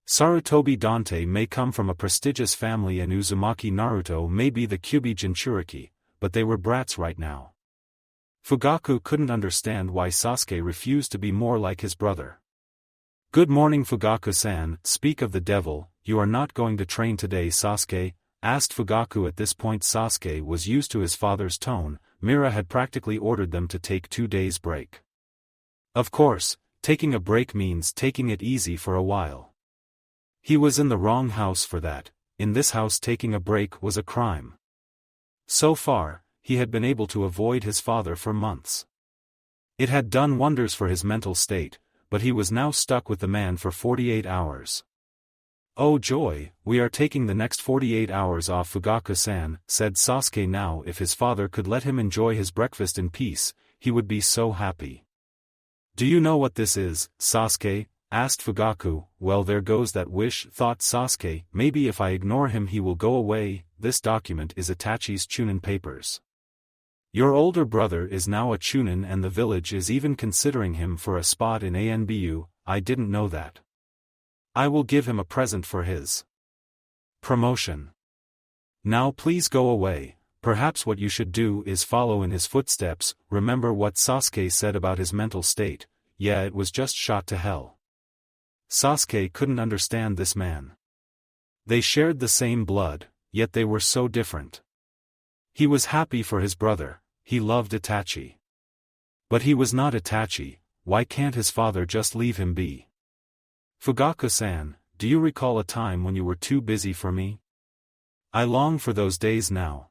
Sarutobi Dante may come from a prestigious family and Uzumaki Naruto may be the Kyuubi Jinchuriki, but they were brats right now. Fugaku couldn't understand why Sasuke refused to be more like his brother. Good morning Fugaku-san, speak of the devil, you are not going to train today Sasuke? Asked Fugaku. At this point Sasuke was used to his father's tone. Mira had practically ordered them to take 2 days break. Of course, taking a break means taking it easy for a while. He was in the wrong house for that. In this house taking a break was a crime. So far, he had been able to avoid his father for months. It had done wonders for his mental state, but he was now stuck with the man for 48 hours. Oh joy, we are taking the next 48 hours off Fugaku-san, said Sasuke. Now if his father could let him enjoy his breakfast in peace, he would be so happy. Do you know what this is, Sasuke? Asked Fugaku. Well, there goes that wish, thought Sasuke. Maybe if I ignore him he will go away. This document is Itachi's Chunin papers. Your older brother is now a Chunin and the village is even considering him for a spot in ANBU. I didn't know that. I will give him a present for his promotion. Now please go away. Perhaps what you should do is follow in his footsteps. Remember what Sasuke said about his mental state. Yeah, it was just shot to hell. Sasuke couldn't understand this man. They shared the same blood, yet they were so different. He was happy for his brother, he loved Itachi. But he was not Itachi. Why can't his father just leave him be? Fugaku-san, do you recall a time when you were too busy for me? I long for those days now.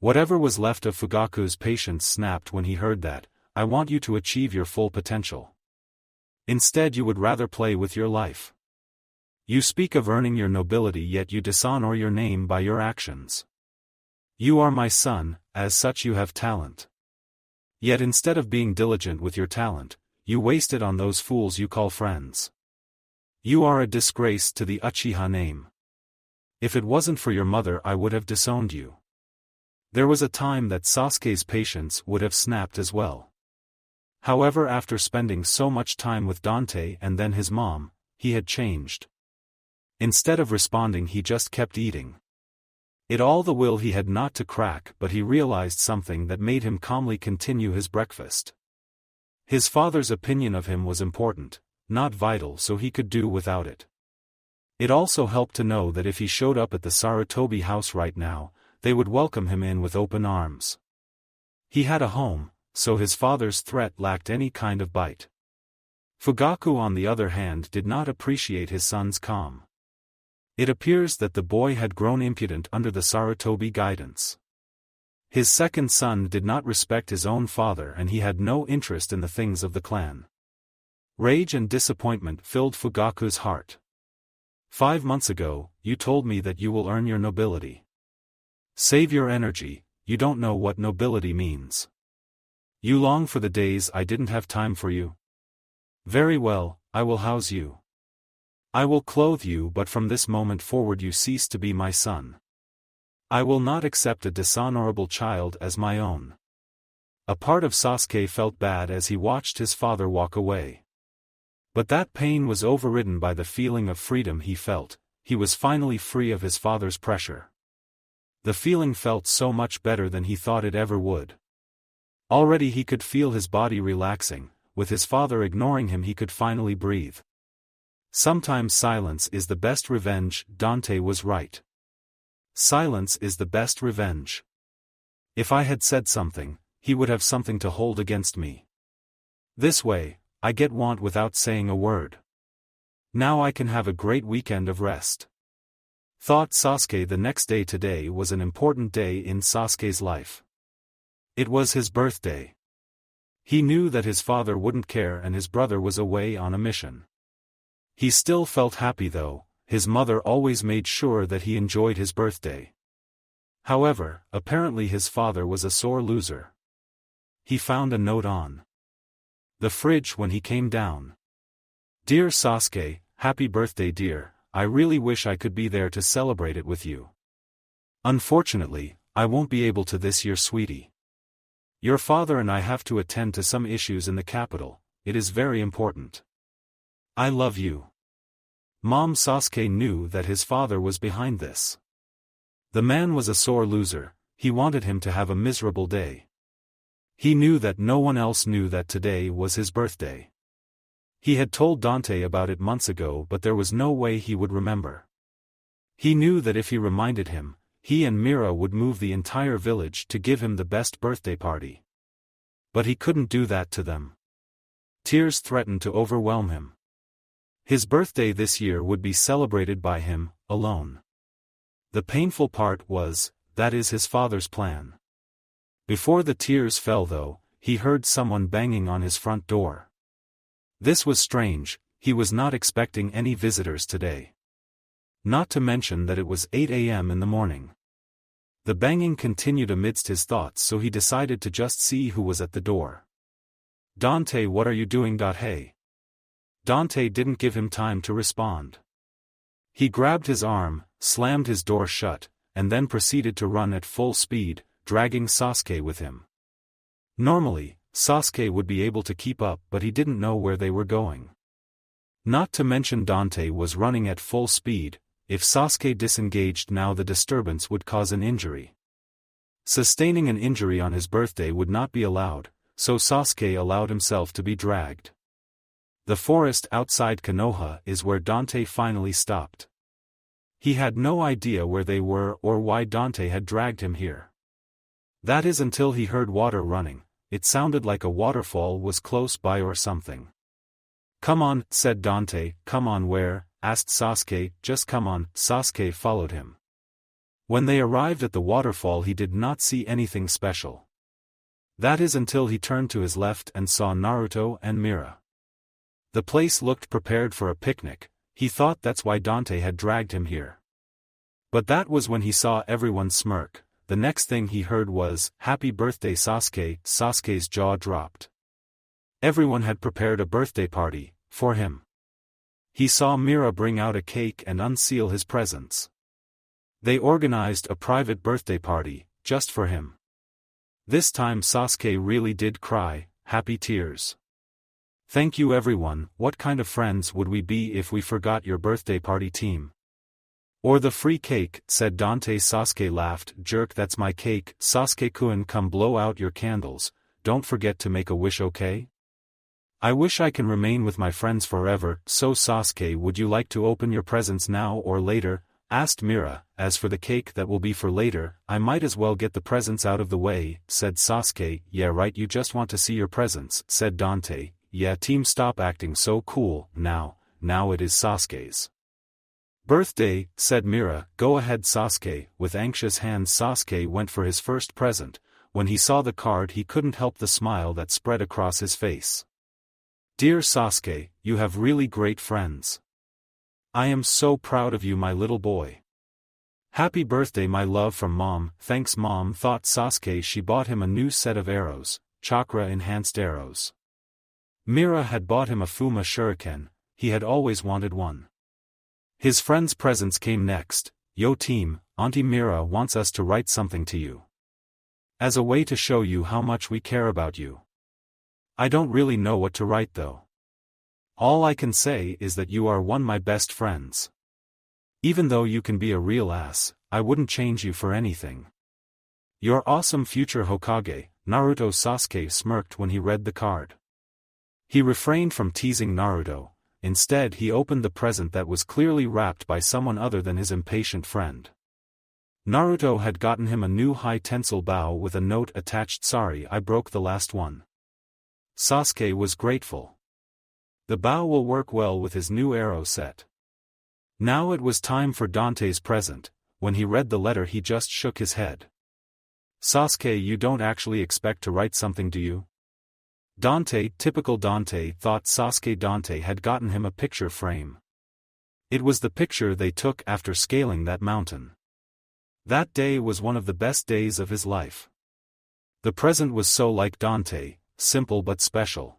Whatever was left of Fugaku's patience snapped when he heard that. I want you to achieve your full potential. Instead you would rather play with your life. You speak of earning your nobility yet you dishonor your name by your actions. You are my son, as such you have talent. Yet instead of being diligent with your talent, you waste it on those fools you call friends. You are a disgrace to the Uchiha name. If it wasn't for your mother I would have disowned you. There was a time that Sasuke's patience would have snapped as well. However, after spending so much time with Dante and then his mom, he had changed. Instead of responding he just kept eating. It all the will he had not to crack, but he realized something that made him calmly continue his breakfast. His father's opinion of him was important, not vital, so he could do without it. It also helped to know that if he showed up at the Sarutobi house right now, they would welcome him in with open arms. He had a home, so his father's threat lacked any kind of bite. Fugaku on the other hand did not appreciate his son's calm. It appears that the boy had grown impudent under the Sarutobi guidance. His second son did not respect his own father and he had no interest in the things of the clan. Rage and disappointment filled Fugaku's heart. 5 months ago, you told me that you will earn your nobility. Save your energy, you don't know what nobility means. You long for the days I didn't have time for you. Very well, I will house you. I will clothe you, but from this moment forward you cease to be my son. I will not accept a dishonorable child as my own. A part of Sasuke felt bad as he watched his father walk away. But that pain was overridden by the feeling of freedom he felt. He was finally free of his father's pressure. The feeling felt so much better than he thought it ever would. Already he could feel his body relaxing. With his father ignoring him he could finally breathe. Sometimes silence is the best revenge. Dante was right. Silence is the best revenge. If I had said something, he would have something to hold against me. This way, I get want without saying a word. Now I can have a great weekend of rest. Thought Sasuke. The next day. Today was an important day in Sasuke's life. It was his birthday. He knew that his father wouldn't care and his brother was away on a mission. He still felt happy though, his mother always made sure that he enjoyed his birthday. However, apparently his father was a sore loser. He found a note on the fridge when he came down. "Dear Sasuke, happy birthday dear, I really wish I could be there to celebrate it with you. Unfortunately, I won't be able to this year sweetie. Your father and I have to attend to some issues in the capital, it is very important. I love you." Mom. Sasuke knew that his father was behind this. The man was a sore loser, he wanted him to have a miserable day. He knew that no one else knew that today was his birthday. He had told Dante about it months ago, but there was no way he would remember. He knew that if he reminded him, he and Mira would move the entire village to give him the best birthday party. But he couldn't do that to them. Tears threatened to overwhelm him. His birthday this year would be celebrated by him, alone. The painful part was, that is his father's plan. Before the tears fell though, he heard someone banging on his front door. This was strange, he was not expecting any visitors today. Not to mention that it was 8 a.m. in the morning. The banging continued amidst his thoughts, so he decided to just see who was at the door. "Dante, what are you doing? Hey." Dante didn't give him time to respond. He grabbed his arm, slammed his door shut, and then proceeded to run at full speed, dragging Sasuke with him. Normally, Sasuke would be able to keep up, but he didn't know where they were going. Not to mention Dante was running at full speed. If Sasuke disengaged now, the disturbance would cause an injury. Sustaining an injury on his birthday would not be allowed, so Sasuke allowed himself to be dragged. The forest outside Konoha is where Dante finally stopped. He had no idea where they were or why Dante had dragged him here. That is until he heard water running. It sounded like a waterfall was close by or something. "Come on," said Dante. "Come on where?" asked Sasuke. "Just come on." Sasuke followed him. When they arrived at the waterfall, he did not see anything special. That is until he turned to his left and saw Naruto and Mira. The place looked prepared for a picnic. He thought that's why Dante had dragged him here. But that was when he saw everyone smirk. The next thing he heard was, "Happy birthday Sasuke." Sasuke's jaw dropped. Everyone had prepared a birthday party, for him. He saw Mira bring out a cake and unseal his presents. They organized a private birthday party, just for him. This time Sasuke really did cry, happy tears. "Thank you everyone, what kind of friends would we be if we forgot your birthday party team? Or the free cake," said Dante. Sasuke laughed. "Jerk, that's my cake." "Sasuke-kun, come blow out your candles, don't forget to make a wish, okay? I wish I can remain with my friends forever." "So Sasuke, would you like to open your presents now or later?" asked Mira. "As for the cake, that will be for later, I might as well get the presents out of the way," said Sasuke. "Yeah right, you just want to see your presents," said Dante. "Yeah team, stop acting so cool, now it is Sasuke's birthday," said Mira. "Go ahead Sasuke." With anxious hands Sasuke went for his first present. When he saw the card, he couldn't help the smile that spread across his face. "Dear Sasuke, you have really great friends. I am so proud of you, my little boy. Happy birthday, my love from Mom." "Thanks Mom," thought Sasuke. She bought him a new set of arrows, chakra-enhanced arrows. Mira had bought him a Fuma shuriken. He had always wanted one. His friends' presents came next. "Yo team, Auntie Mira wants us to write something to you. As a way to show you how much we care about you. I don't really know what to write though. All I can say is that you are one of my best friends. Even though you can be a real ass, I wouldn't change you for anything. Your awesome future Hokage." Naruto. Sasuke smirked when he read the card. He refrained from teasing Naruto. Instead he opened the present that was clearly wrapped by someone other than his impatient friend. Naruto had gotten him a new high-tensile bow with a note attached. "Sorry I broke the last one." Sasuke was grateful. The bow will work well with his new arrow set. Now it was time for Dante's present. When he read the letter he just shook his head. "Sasuke, you don't actually expect to write something, do you?" Dante, typical Dante, thought Sasuke. Dante had gotten him a picture frame. It was the picture they took after scaling that mountain. That day was one of the best days of his life. The present was so like Dante, simple but special.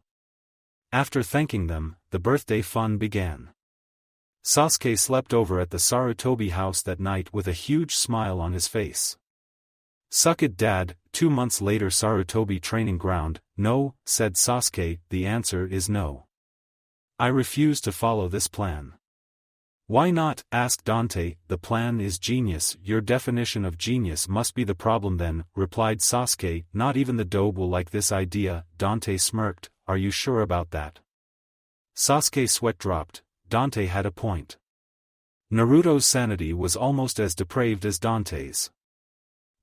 After thanking them, the birthday fun began. Sasuke slept over at the Sarutobi house that night with a huge smile on his face. "Suck it, Dad." 2 months later, Sarutobi training ground. "No," said Sasuke, "the answer is no. I refuse to follow this plan." "Why not?" asked Dante. "The plan is genius." "Your definition of genius must be the problem then," replied Sasuke. "Not even the dobe will like this idea." Dante smirked. "Are you sure about that?" Sasuke's sweat dropped. Dante had a point. Naruto's sanity was almost as depraved as Dante's.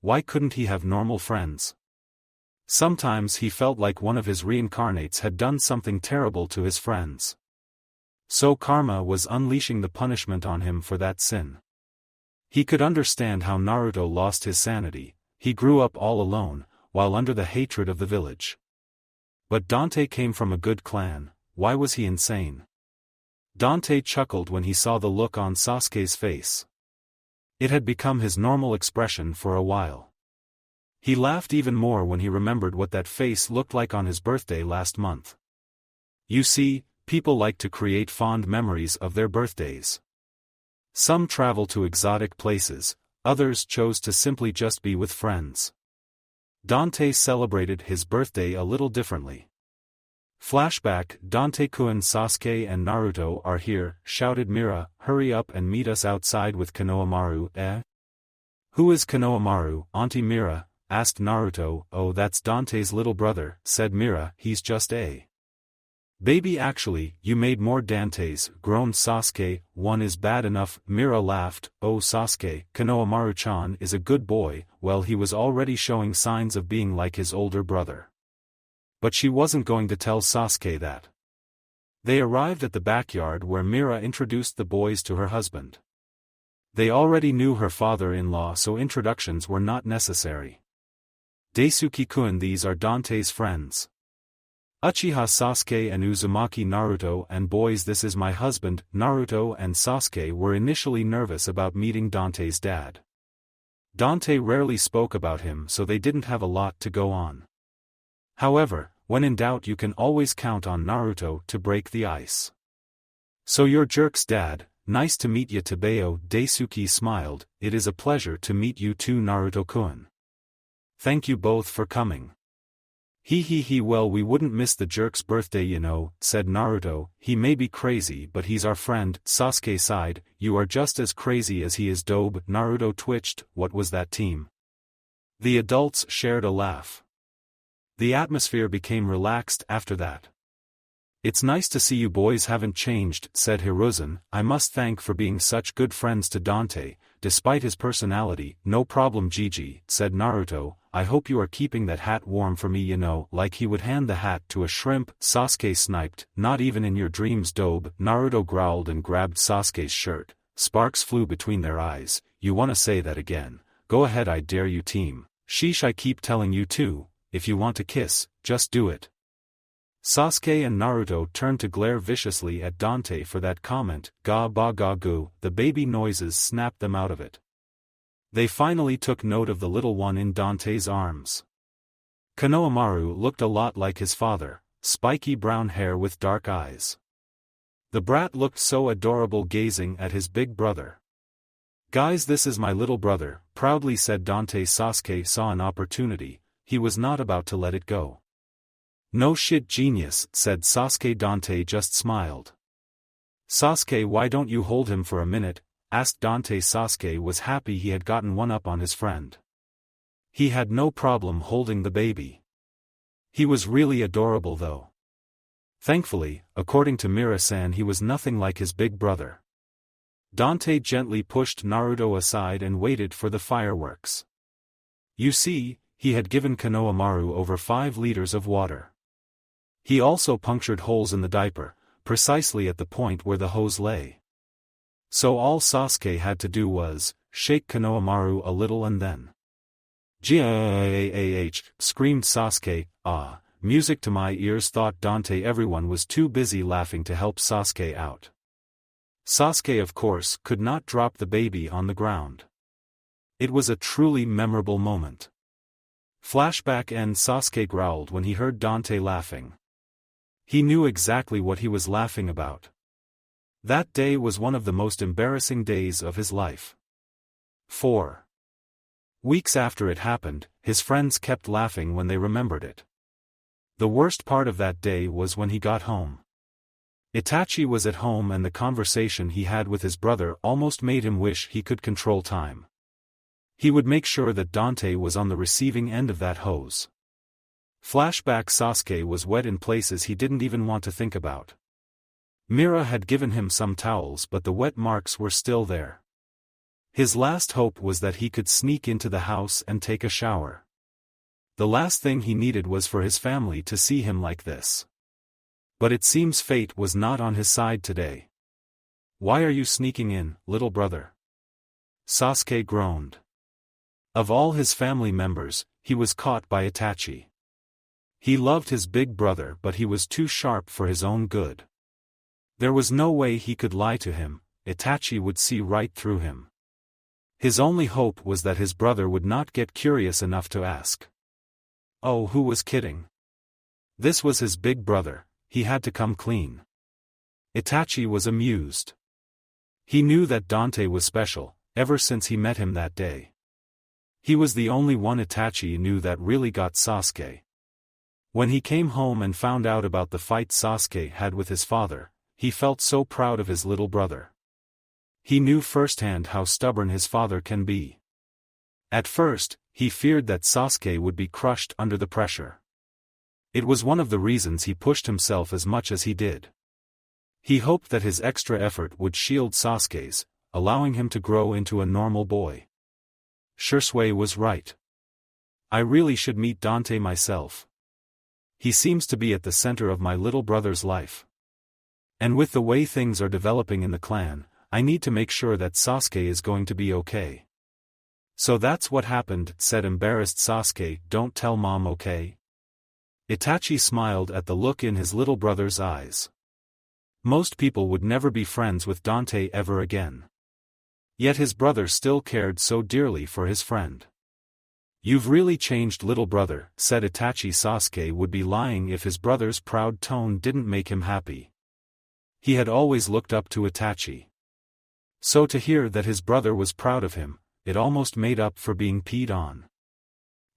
Why couldn't he have normal friends? Sometimes he felt like one of his reincarnates had done something terrible to his friends. So karma was unleashing the punishment on him for that sin. He could understand how Naruto lost his sanity. He grew up all alone, while under the hatred of the village. But Dante came from a good clan. Why was he insane? Dante chuckled when he saw the look on Sasuke's face. It had become his normal expression for a while. He laughed even more when he remembered what that face looked like on his birthday last month. You see, people like to create fond memories of their birthdays. Some travel to exotic places, others chose to simply just be with friends. Dante celebrated his birthday a little differently. Flashback: Dante-kun, Sasuke and Naruto are here, shouted Mira. "Hurry up and meet us outside with Konohamaru." "Eh? Who is Konohamaru, Auntie Mira?" asked Naruto. "Oh, that's Dante's little brother," said Mira. "He's just a baby." "Actually, you made more Dantes," groaned Sasuke. "One is bad enough." Mira laughed. "Oh Sasuke, Konohamaru-chan is a good boy." Well, he was already showing signs of being like his older brother. But she wasn't going to tell Sasuke that. They arrived at the backyard where Mira introduced the boys to her husband. They already knew her father-in-law, so introductions were not necessary. "Daisuke-kun, these are Dante's friends. Uchiha Sasuke and Uzumaki Naruto, and boys, this is my husband." Naruto and Sasuke were initially nervous about meeting Dante's dad. Dante rarely spoke about him, so they didn't have a lot to go on. However, when in doubt you can always count on Naruto to break the ice. "So you're Jerk's dad. Nice to meet you, Tebeo." Daisuke smiled. "It is a pleasure to meet you too, Naruto-kun. Thank you both for coming." He, well, we wouldn't miss the Jerk's birthday, you know," said Naruto. "He may be crazy, but he's our friend." Sasuke sighed. "You are just as crazy as he is, dobe." Naruto twitched. "What was that team?" The adults shared a laugh. The atmosphere became relaxed after that. "It's nice to see you boys haven't changed," said Hiruzen. "I must thank for being such good friends to Dante, despite his personality." "No problem, Gigi," said Naruto. "I hope you are keeping that hat warm for me, you know." Like he would hand the hat to a shrimp. Sasuke sniped. "Not even in your dreams, dobe." Naruto growled and grabbed Sasuke's shirt. Sparks flew between their eyes. "You wanna say that again? Go ahead, I dare you, team." "Sheesh, I keep telling you to. If you want to kiss, just do it." Sasuke and Naruto turned to glare viciously at Dante for that comment. "Ga ba ga gu." The baby noises snapped them out of it. They finally took note of the little one in Dante's arms. Konohamaru looked a lot like his father, spiky brown hair with dark eyes. The brat looked so adorable gazing at his big brother. "Guys, this is my little brother," proudly said Dante. Sasuke saw an opportunity. He was not about to let it go. "No shit, genius," said Sasuke. Dante just smiled. "Sasuke, why don't you hold him for a minute?" asked Dante. Sasuke was happy he had gotten one up on his friend. He had no problem holding the baby. He was really adorable though. Thankfully, according to Mira-san, he was nothing like his big brother. Dante gently pushed Naruto aside and waited for the fireworks. You see, he had given Konohamaru over 5 liters of water. He also punctured holes in the diaper, precisely at the point where the hose lay. So all Sasuke had to do was shake Konohamaru a little and then. "Gah!" screamed Sasuke. "Ah, music to my ears," thought Dante. Everyone was too busy laughing to help Sasuke out. Sasuke, of course, could not drop the baby on the ground. It was a truly memorable moment. Flashback and Sasuke growled when he heard Dante laughing. He knew exactly what he was laughing about. That day was one of the most embarrassing days of his life. 4 weeks after it happened, his friends kept laughing when they remembered it. The worst part of that day was when he got home. Itachi was at home and the conversation he had with his brother almost made him wish he could control time. He would make sure that Dante was on the receiving end of that hose. Flashback: Sasuke was wet in places he didn't even want to think about. Mira had given him some towels, but the wet marks were still there. His last hope was that he could sneak into the house and take a shower. The last thing he needed was for his family to see him like this. But it seems fate was not on his side today. "Why are you sneaking in, little brother?" Sasuke groaned. Of all his family members, he was caught by Itachi. He loved his big brother, but he was too sharp for his own good. There was no way he could lie to him. Itachi would see right through him. His only hope was that his brother would not get curious enough to ask. Oh, who was kidding? This was his big brother, he had to come clean. Itachi was amused. He knew that Dante was special, ever since he met him that day. He was the only one Itachi knew that really got Sasuke. When he came home and found out about the fight Sasuke had with his father, he felt so proud of his little brother. He knew firsthand how stubborn his father can be. At first, he feared that Sasuke would be crushed under the pressure. It was one of the reasons he pushed himself as much as he did. He hoped that his extra effort would shield Sasuke's, allowing him to grow into a normal boy. Shursui was right. I really should meet Dante myself. He seems to be at the center of my little brother's life. And with the way things are developing in the clan, I need to make sure that Sasuke is going to be okay. So that's what happened, said embarrassed Sasuke. Don't tell mom, okay? Itachi smiled at the look in his little brother's eyes. Most people would never be friends with Dante ever again. Yet his brother still cared so dearly for his friend. You've really changed, little brother, said Itachi. Sasuke would be lying if his brother's proud tone didn't make him happy. He had always looked up to Itachi. So to hear that his brother was proud of him, it almost made up for being peed on.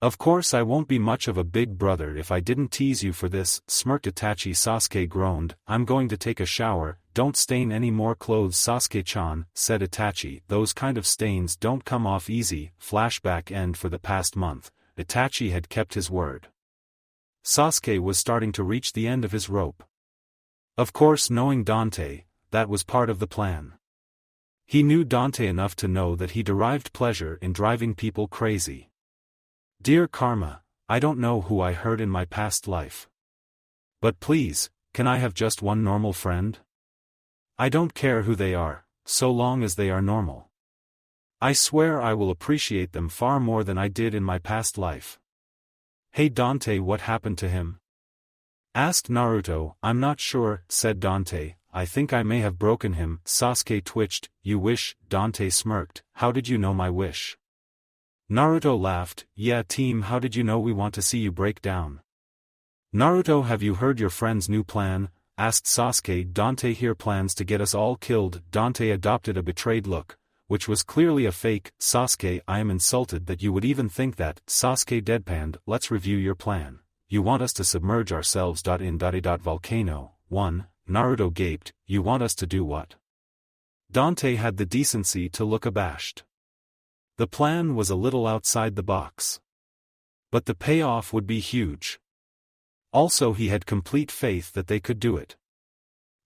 Of course I won't be much of a big brother if I didn't tease you for this, smirked Itachi. Sasuke groaned. I'm going to take a shower, don't stain any more clothes. Sasuke-chan, said Itachi, those kind of stains don't come off easy. Flashback end. For the past month, Itachi had kept his word. Sasuke was starting to reach the end of his rope. Of course, knowing Dante, that was part of the plan. He knew Dante enough to know that he derived pleasure in driving people crazy. Dear Karma, I don't know who I hurt in my past life. But please, can I have just one normal friend? I don't care who they are, so long as they are normal. I swear I will appreciate them far more than I did in my past life. Hey Dante, what happened to him? Asked Naruto. I'm not sure, said Dante, I think I may have broken him. Sasuke twitched. You wish? Dante smirked. How did you know my wish? Naruto laughed. Yeah team, how did you know we want to see you break down? Naruto, have you heard your friend's new plan? Asked Sasuke. Dante here plans to get us all killed. Dante adopted a betrayed look, which was clearly a fake. Sasuke, I am insulted that you would even think that. Sasuke deadpanned. Let's review your plan. You want us to submerge ourselves. In volcano. 1. Naruto gaped. You want us to do what? Dante had the decency to look abashed. The plan was a little outside the box. But the payoff would be huge. Also, he had complete faith that they could do it.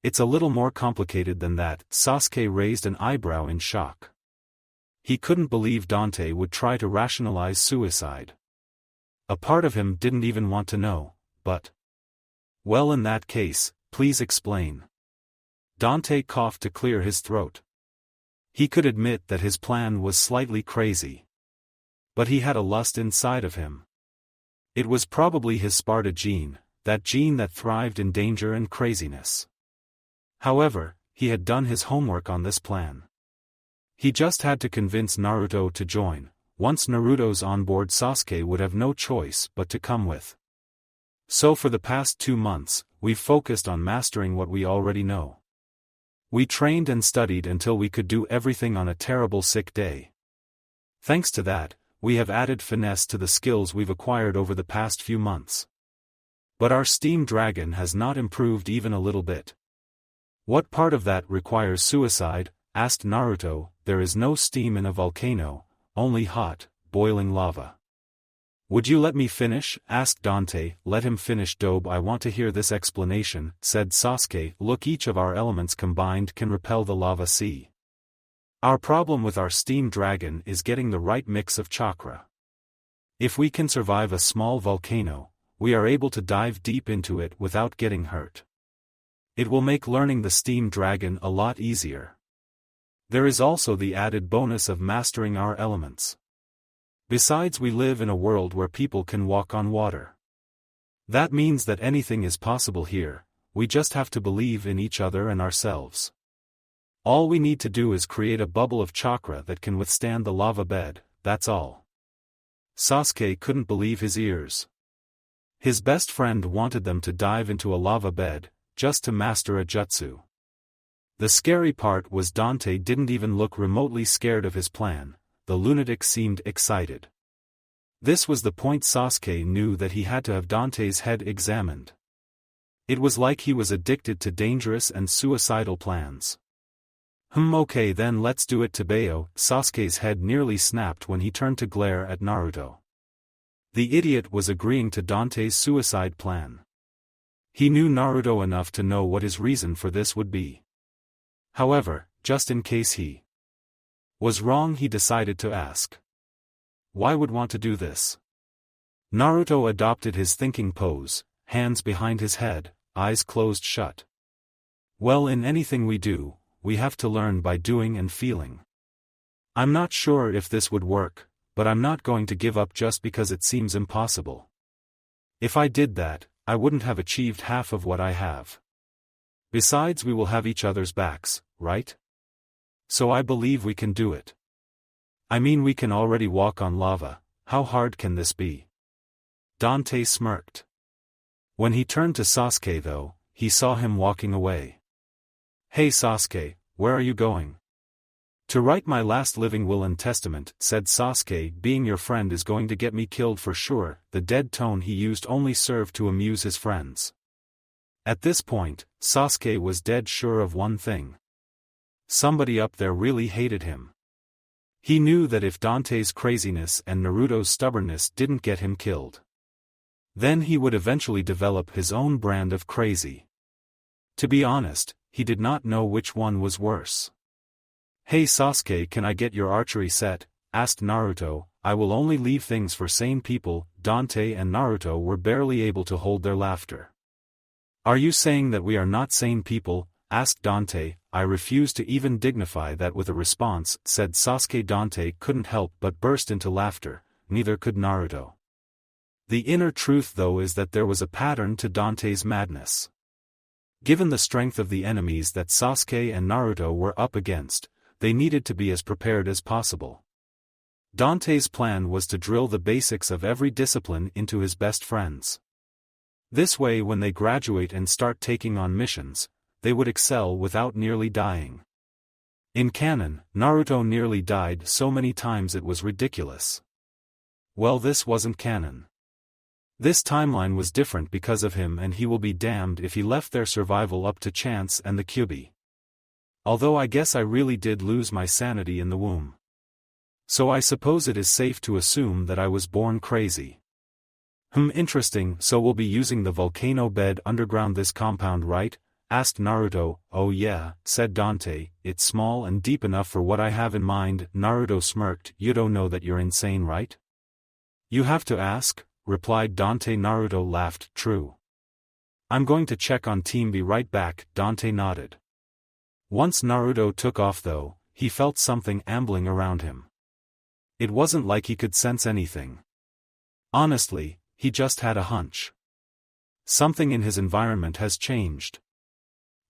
It's a little more complicated than that. Sasuke raised an eyebrow in shock. He couldn't believe Dante would try to rationalize suicide. A part of him didn't even want to know, but... Well, in that case, please explain. Dante coughed to clear his throat. He could admit that his plan was slightly crazy. But he had a lust inside of him. It was probably his Sparta gene, that gene that thrived in danger and craziness. However, he had done his homework on this plan. He just had to convince Naruto to join. Once Naruto's on board, Sasuke would have no choice but to come with. So for the past 2 months, we've focused on mastering what we already know. We trained and studied until we could do everything on a terrible sick day. Thanks to that, we have added finesse to the skills we've acquired over the past few months. But our steam dragon has not improved even a little bit. What part of that requires suicide? Asked Naruto. There is no steam in a volcano, only hot, boiling lava. Would you let me finish? Asked Dante. Let him finish, Dobe. I want to hear this explanation, said Sasuke. Look, each of our elements combined can repel the lava sea. Our problem with our steam dragon is getting the right mix of chakra. If we can survive a small volcano, we are able to dive deep into it without getting hurt. It will make learning the steam dragon a lot easier. There is also the added bonus of mastering our elements. Besides, we live in a world where people can walk on water. That means that anything is possible here, we just have to believe in each other and ourselves. All we need to do is create a bubble of chakra that can withstand the lava bed, that's all. Sasuke couldn't believe his ears. His best friend wanted them to dive into a lava bed, just to master a jutsu. The scary part was Dante didn't even look remotely scared of his plan. The lunatic seemed excited. This was the point. Sasuke knew that he had to have Dante's head examined. It was like he was addicted to dangerous and suicidal plans. Okay, then let's do it, Tebeo. Sasuke's head nearly snapped when he turned to glare at Naruto. The idiot was agreeing to Dante's suicide plan. He knew Naruto enough to know what his reason for this would be. However, just in case he was wrong, he decided to ask. Why would want to do this? Naruto adopted his thinking pose, hands behind his head, eyes closed shut. Well, in anything we do, we have to learn by doing and feeling. I'm not sure if this would work, but I'm not going to give up just because it seems impossible. If I did that, I wouldn't have achieved half of what I have. Besides, we will have each other's backs, right? So I believe we can do it. I mean, we can already walk on lava, how hard can this be? Dante smirked. When he turned to Sasuke though, he saw him walking away. Hey Sasuke, where are you going? To write my last living will and testament, said Sasuke. Being your friend is going to get me killed for sure. The dead tone he used only served to amuse his friends. At this point, Sasuke was dead sure of one thing. Somebody up there really hated him. He knew that if Dante's craziness and Naruto's stubbornness didn't get him killed, then he would eventually develop his own brand of crazy. To be honest, he did not know which one was worse. Hey Sasuke, can I get your archery set? Asked Naruto. I will only leave things for sane people. Dante and Naruto were barely able to hold their laughter. Are you saying that we are not sane people? Asked Dante. I refuse to even dignify that with a response, said Sasuke. Dante couldn't help but burst into laughter, neither could Naruto. The inner truth though is that there was a pattern to Dante's madness. Given the strength of the enemies that Sasuke and Naruto were up against, they needed to be as prepared as possible. Dante's plan was to drill the basics of every discipline into his best friends. This way, when they graduate and start taking on missions, they would excel without nearly dying. In canon, Naruto nearly died so many times it was ridiculous. Well, this wasn't canon. This timeline was different because of him, and he will be damned if he left their survival up to chance and the Kyuubi. Although I guess I really did lose my sanity in the womb. So I suppose it is safe to assume that I was born crazy. Interesting. So we'll be using the volcano bed underground this compound, right? Asked Naruto. Oh yeah, said Dante, it's small and deep enough for what I have in mind. Naruto smirked. You don't know that you're insane, right? You have to ask, replied Dante. Naruto laughed. True. I'm going to check on team, be right back. Dante nodded. Once Naruto took off though, he felt something ambling around him. It wasn't like he could sense anything. Honestly, he just had a hunch. Something in his environment has changed.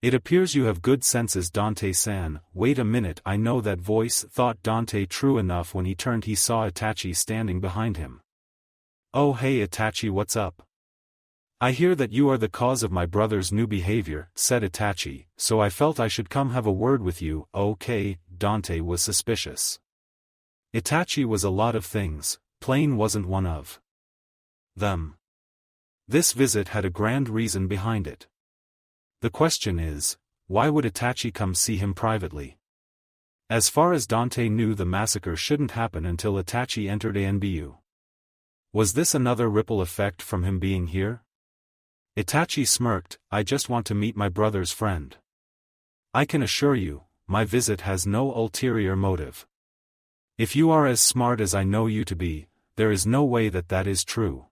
It appears you have good senses, Dante-san. Wait a minute, I know that voice, thought Dante. True enough, when he turned he saw Itachi standing behind him. Oh hey Itachi, what's up? I hear that you are the cause of my brother's new behavior, said Itachi, so I felt I should come have a word with you. Okay, Dante was suspicious. Itachi was a lot of things, plain wasn't one of them. This visit had a grand reason behind it. The question is, why would Itachi come see him privately? As far as Dante knew, the massacre shouldn't happen until Itachi entered Anbu. Was this another ripple effect from him being here? Itachi smirked. I just want to meet my brother's friend. I can assure you, my visit has no ulterior motive. If you are as smart as I know you to be, there is no way that that is true.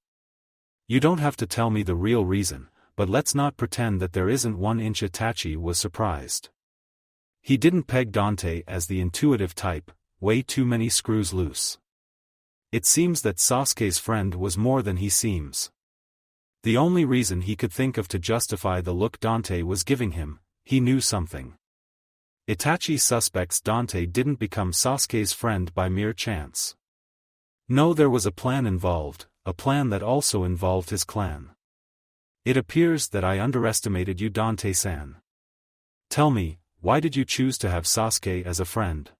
You don't have to tell me the real reason, but let's not pretend that there isn't one inch. Itachi was surprised. He didn't peg Dante as the intuitive type, way too many screws loose. It seems that Sasuke's friend was more than he seems. The only reason he could think of to justify the look Dante was giving him, he knew something. Itachi suspects Dante didn't become Sasuke's friend by mere chance. No, there was a plan involved, a plan that also involved his clan. It appears that I underestimated you, Dante-san. Tell me, why did you choose to have Sasuke as a friend?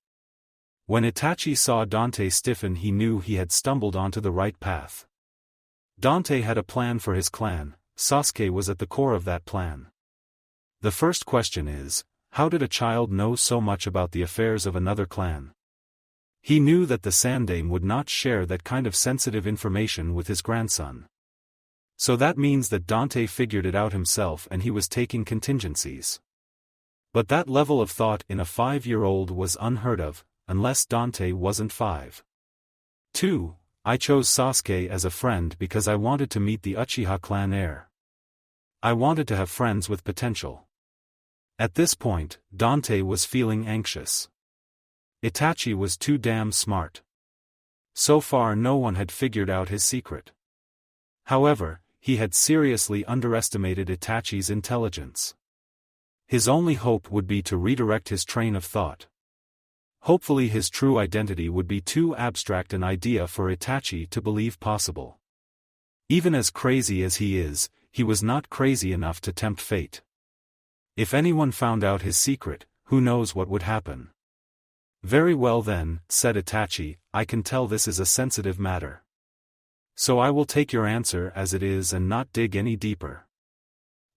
When Itachi saw Dante stiffen, he knew he had stumbled onto the right path. Dante had a plan for his clan, Sasuke was at the core of that plan. The first question is, how did a child know so much about the affairs of another clan? He knew that the Sandaime would not share that kind of sensitive information with his grandson. So that means that Dante figured it out himself and he was taking contingencies. But that level of thought in a 5-year-old was unheard of, unless Dante wasn't 5. 2. I chose Sasuke as a friend because I wanted to meet the Uchiha clan heir. I wanted to have friends with potential. At this point, Dante was feeling anxious. Itachi was too damn smart. So far no one had figured out his secret. However, he had seriously underestimated Itachi's intelligence. His only hope would be to redirect his train of thought. Hopefully his true identity would be too abstract an idea for Itachi to believe possible. Even as crazy as he is, he was not crazy enough to tempt fate. If anyone found out his secret, who knows what would happen? Very well then, said Itachi, I can tell this is a sensitive matter. So I will take your answer as it is and not dig any deeper.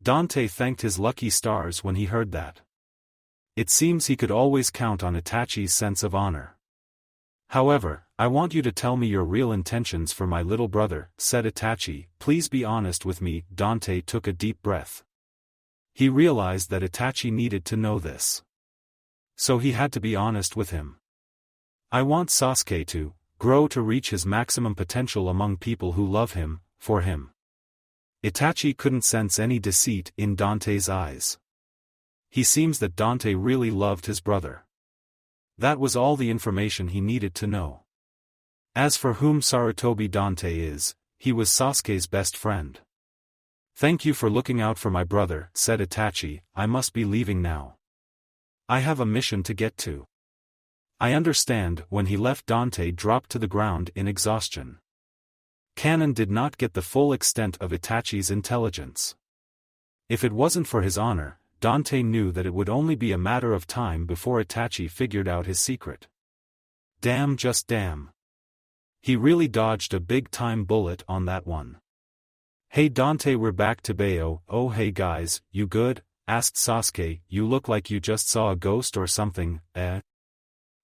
Dante thanked his lucky stars when he heard that. It seems he could always count on Itachi's sense of honor. However, I want you to tell me your real intentions for my little brother, said Itachi. Please be honest with me. Dante took a deep breath. He realized that Itachi needed to know this. So he had to be honest with him. I want Sasuke to grow to reach his maximum potential among people who love him, for him. Itachi couldn't sense any deceit in Dante's eyes. He seems that Dante really loved his brother. That was all the information he needed to know. As for whom Sarutobi Dante is, he was Sasuke's best friend. Thank you for looking out for my brother, said Itachi. I must be leaving now. I have a mission to get to. I understand. When he left, Dante dropped to the ground in exhaustion. Kanon did not get the full extent of Itachi's intelligence. If it wasn't for his honor, Dante knew that it would only be a matter of time before Itachi figured out his secret. Damn, just damn. He really dodged a big-time bullet on that one. Hey Dante, we're back to Bayo. Oh hey guys, you good? Asked Sasuke. You look like you just saw a ghost or something, eh?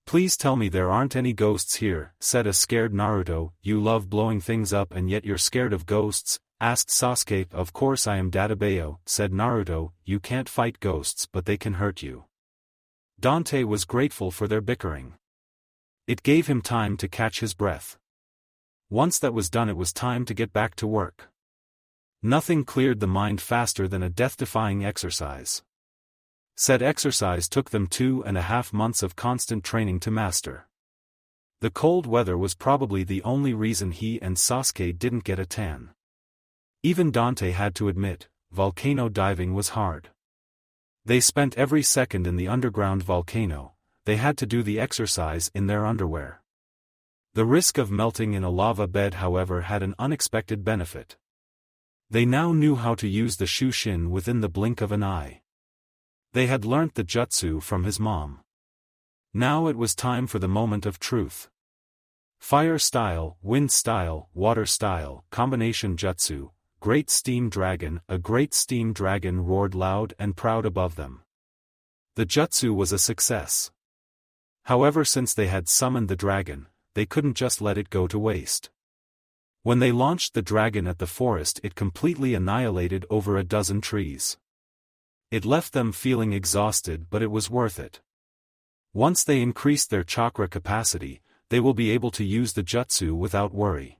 Please tell me there aren't any ghosts here, said a scared Naruto. You love blowing things up and yet you're scared of ghosts, asked Sasuke. Of course I am Dadabayo, said Naruto. You can't fight ghosts but they can hurt you. Dante was grateful for their bickering. It gave him time to catch his breath. Once that was done, it was time to get back to work. Nothing cleared the mind faster than a death-defying exercise. Said exercise took them 2.5 months of constant training to master. The cold weather was probably the only reason he and Sasuke didn't get a tan. Even Dante had to admit, volcano diving was hard. They spent every second in the underground volcano. They had to do the exercise in their underwear. The risk of melting in a lava bed, however, had an unexpected benefit. They now knew how to use the Shushin within the blink of an eye. They had learnt the jutsu from his mom. Now it was time for the moment of truth. Fire style, wind style, water style, combination jutsu, great steam dragon. A great steam dragon roared loud and proud above them. The jutsu was a success. However, since they had summoned the dragon, they couldn't just let it go to waste. When they launched the dragon at the forest, it completely annihilated over a dozen trees. It left them feeling exhausted, but it was worth it. Once they increased their chakra capacity, they will be able to use the jutsu without worry.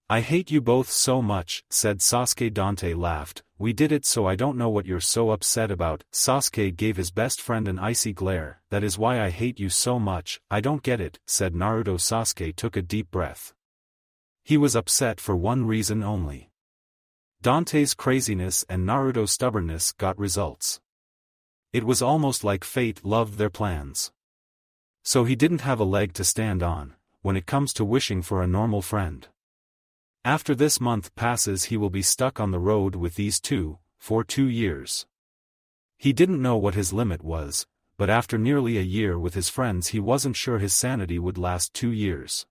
I hate you both so much, said Sasuke. Dante laughed. We did it, so I don't know what you're so upset about. Sasuke gave his best friend an icy glare. That is why I hate you so much. I don't get it, said Naruto. Sasuke took a deep breath. He was upset for one reason only. Dante's craziness and Naruto's stubbornness got results. It was almost like fate loved their plans. So he didn't have a leg to stand on, when it comes to wishing for a normal friend. After this month passes, he will be stuck on the road with these two, for 2 years. He didn't know what his limit was, but after nearly a year with his friends he wasn't sure his sanity would last 2 years.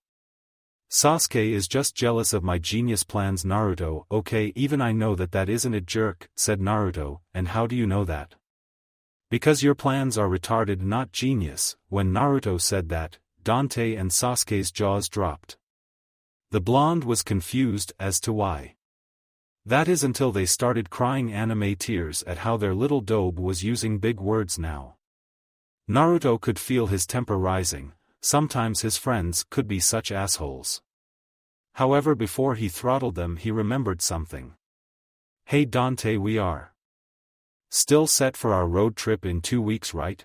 Sasuke is just jealous of my genius plans. Naruto, okay, even I know that isn't it, jerk, said Naruto, and how do you know that? Because your plans are retarded, not genius. When Naruto said that, Dante and Sasuke's jaws dropped. The blonde was confused as to why. That is until they started crying anime tears at how their little dobe was using big words now. Naruto could feel his temper rising. Sometimes his friends could be such assholes. However, before he throttled them, he remembered something. Hey Dante, we are still set for our road trip in 2 weeks, right?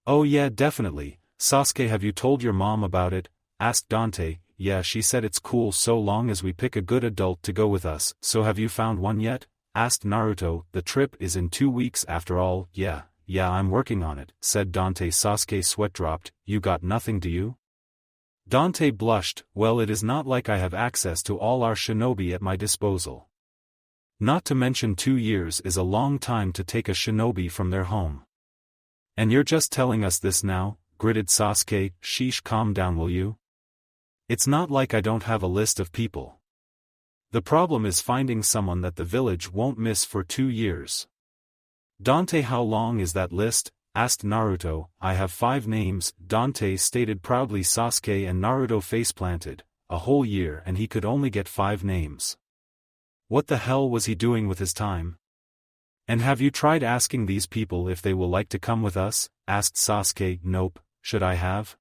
Oh yeah, definitely. Sasuke, have you told your mom about it? Asked Dante. Yeah, she said it's cool so long as we pick a good adult to go with us. So have you found one yet? Asked Naruto. The trip is in 2 weeks after all. Yeah, I'm working on it, said Dante. Sasuke's sweat dropped. You got nothing, do you? Dante blushed. Well, it is not like I have access to all our shinobi at my disposal. Not to mention 2 years is a long time to take a shinobi from their home. And you're just telling us this now? Gritted Sasuke. Sheesh, calm down, will you? It's not like I don't have a list of people. The problem is finding someone that the village won't miss for 2 years. Dante, how long is that list? Asked Naruto. I have 5 names, Dante stated proudly. Sasuke and Naruto face-planted. A whole year and he could only get 5 names. What the hell was he doing with his time? And have you tried asking these people if they will like to come with us? Asked Sasuke. Nope, should I have?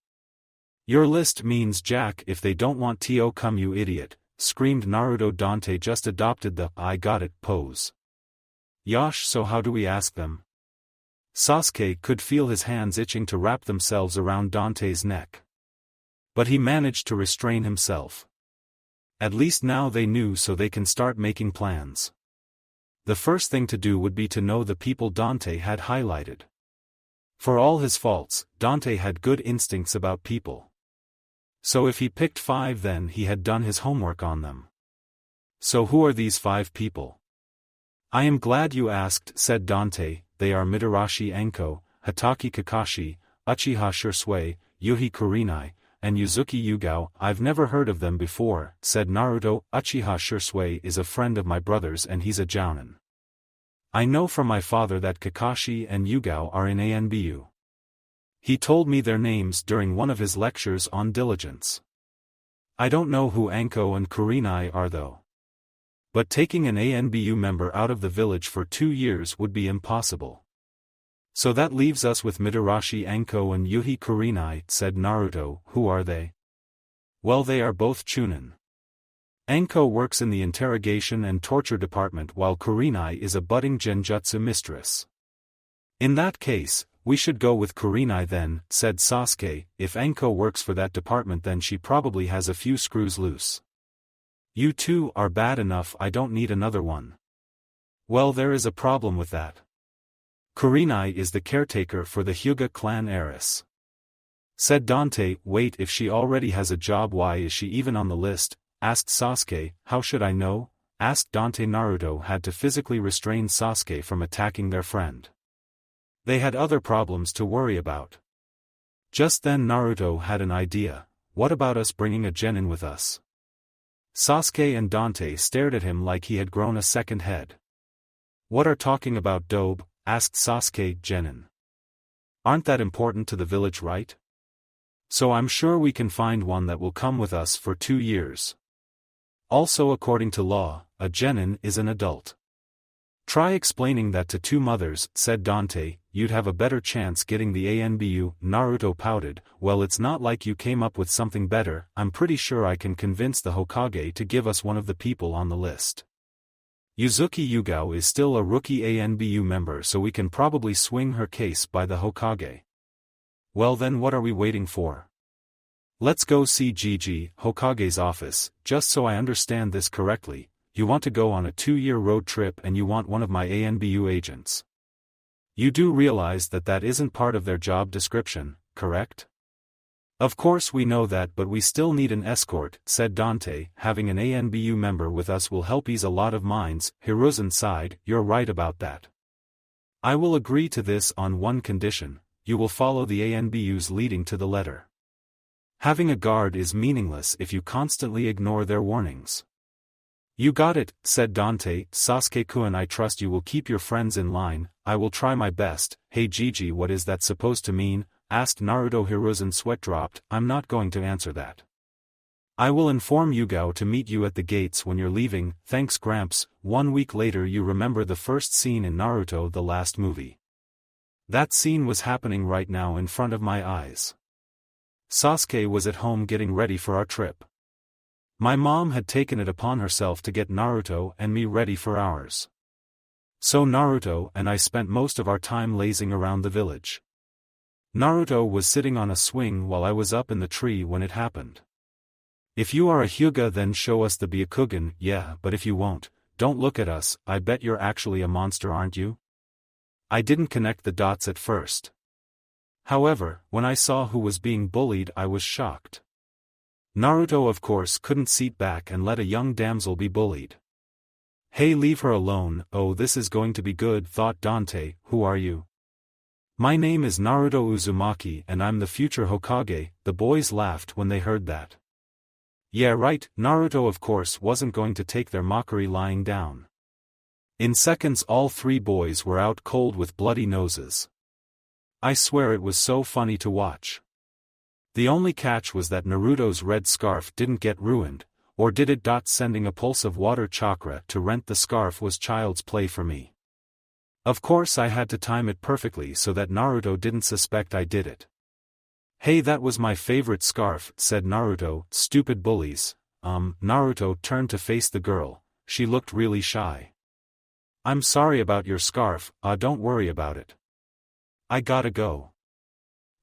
Your list means jack if they don't want to come, you idiot, screamed Naruto. Dante just adopted the I got it pose. Yosh, so how do we ask them? Sasuke could feel his hands itching to wrap themselves around Dante's neck. But he managed to restrain himself. At least now they knew, so they can start making plans. The first thing to do would be to know the people Dante had highlighted. For all his faults, Dante had good instincts about people. So if he picked 5, then he had done his homework on them. So who are these 5 people? I am glad you asked, said Dante. They are Mitarashi Anko, Hatake Kakashi, Uchiha Shisui, Yuhi Kurenai, and Yuzuki Yugao. I've never heard of them before, said Naruto. Uchiha Shisui is a friend of my brother's and he's a jounin. I know from my father that Kakashi and Yugao are in ANBU. He told me their names during one of his lectures on diligence. I don't know who Anko and Kurenai are though. But taking an ANBU member out of the village for 2 years would be impossible. So that leaves us with Mitarashi Anko and Yuhi Kurenai, said Naruto. Who are they? Well, they are both chunin. Anko works in the interrogation and torture department while Kurenai is a budding genjutsu mistress. In that case, we should go with Kurenai then, said Sasuke. If Anko works for that department, then she probably has a few screws loose. You two are bad enough, I don't need another one. Well, there is a problem with that. Kurenai is the caretaker for the Hyuga clan heiress. Said Dante. Wait, if she already has a job, why is she even on the list? Asked Sasuke. How should I know? Asked Dante. Naruto had to physically restrain Sasuke from attacking their friend. They had other problems to worry about. Just then Naruto had an idea. What about us bringing a genin with us? Sasuke and Dante stared at him like he had grown a second head. What are talking about, Dobe? Asked Sasuke. Genin. Aren't that important to the village, right? So I'm sure we can find one that will come with us for 2 years. Also, according to law, a genin is an adult. Try explaining that to 2 mothers, said Dante, you'd have a better chance getting the ANBU. Naruto pouted. Well, it's not like you came up with something better. I'm pretty sure I can convince the Hokage to give us one of the people on the list. Yuzuki Yugao is still a rookie ANBU member, so we can probably swing her case by the Hokage. Well then, what are we waiting for? Let's go see Gigi, Hokage's office. Just so I understand this correctly, you want to go on a 2-year road trip and you want one of my ANBU agents. You do realize that that isn't part of their job description, correct? Of course we know that, but we still need an escort, said Dante. Having an ANBU member with us will help ease a lot of minds. Hiruzen sighed. You're right about that. I will agree to this on one condition: you will follow the ANBUs leading to the letter. Having a guard is meaningless if you constantly ignore their warnings. You got it, said Dante. Sasuke-kun, I trust you will keep your friends in line. I will try my best. Hey Gigi, what is that supposed to mean? Asked Naruto. Hiruzen sweat dropped. I'm not going to answer that. I will inform Yugao to meet you at the gates when you're leaving. Thanks Gramps. 1 week later. You remember the first scene in Naruto the last movie? That scene was happening right now in front of my eyes. Sasuke was at home getting ready for our trip. My mom had taken it upon herself to get Naruto and me ready for ours. So Naruto and I spent most of our time lazing around the village. Naruto was sitting on a swing while I was up in the tree when it happened. If you are a Hyuga, then show us the Byakugan. Yeah, but if you won't, don't look at us. I bet you're actually a monster, aren't you? I didn't connect the dots at first. However, when I saw who was being bullied, I was shocked. Naruto of course couldn't sit back and let a young damsel be bullied. Hey, leave her alone. Oh, this is going to be good, thought Dante. Who are you? My name is Naruto Uzumaki and I'm the future Hokage. The boys laughed when they heard that. Yeah right, Naruto of course wasn't going to take their mockery lying down. In seconds all 3 boys were out cold with bloody noses. I swear it was so funny to watch. The only catch was that Naruto's red scarf didn't get ruined, or did it? Sending a pulse of water chakra to rent the scarf was child's play for me. Of course I had to time it perfectly so that Naruto didn't suspect I did it. Hey, that was my favorite scarf, said Naruto. Stupid bullies. Naruto turned to face the girl. She looked really shy. I'm sorry about your scarf. Don't worry about it. I gotta go,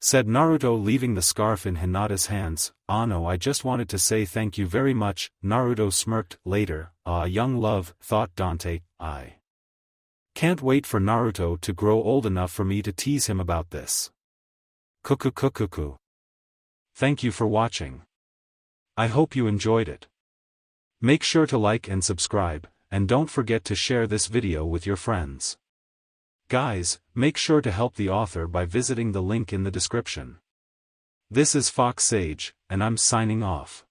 said Naruto, leaving the scarf in Hinata's hands. No, I just wanted to say thank you very much. Naruto smirked. Later. Young love, thought Dante. I can't wait for Naruto to grow old enough for me to tease him about this. Kuku. Thank you for watching. I hope you enjoyed it. Make sure to like and subscribe, and don't forget to share this video with your friends. Guys, make sure to help the author by visiting the link in the description. This is Fox Sage, and I'm signing off.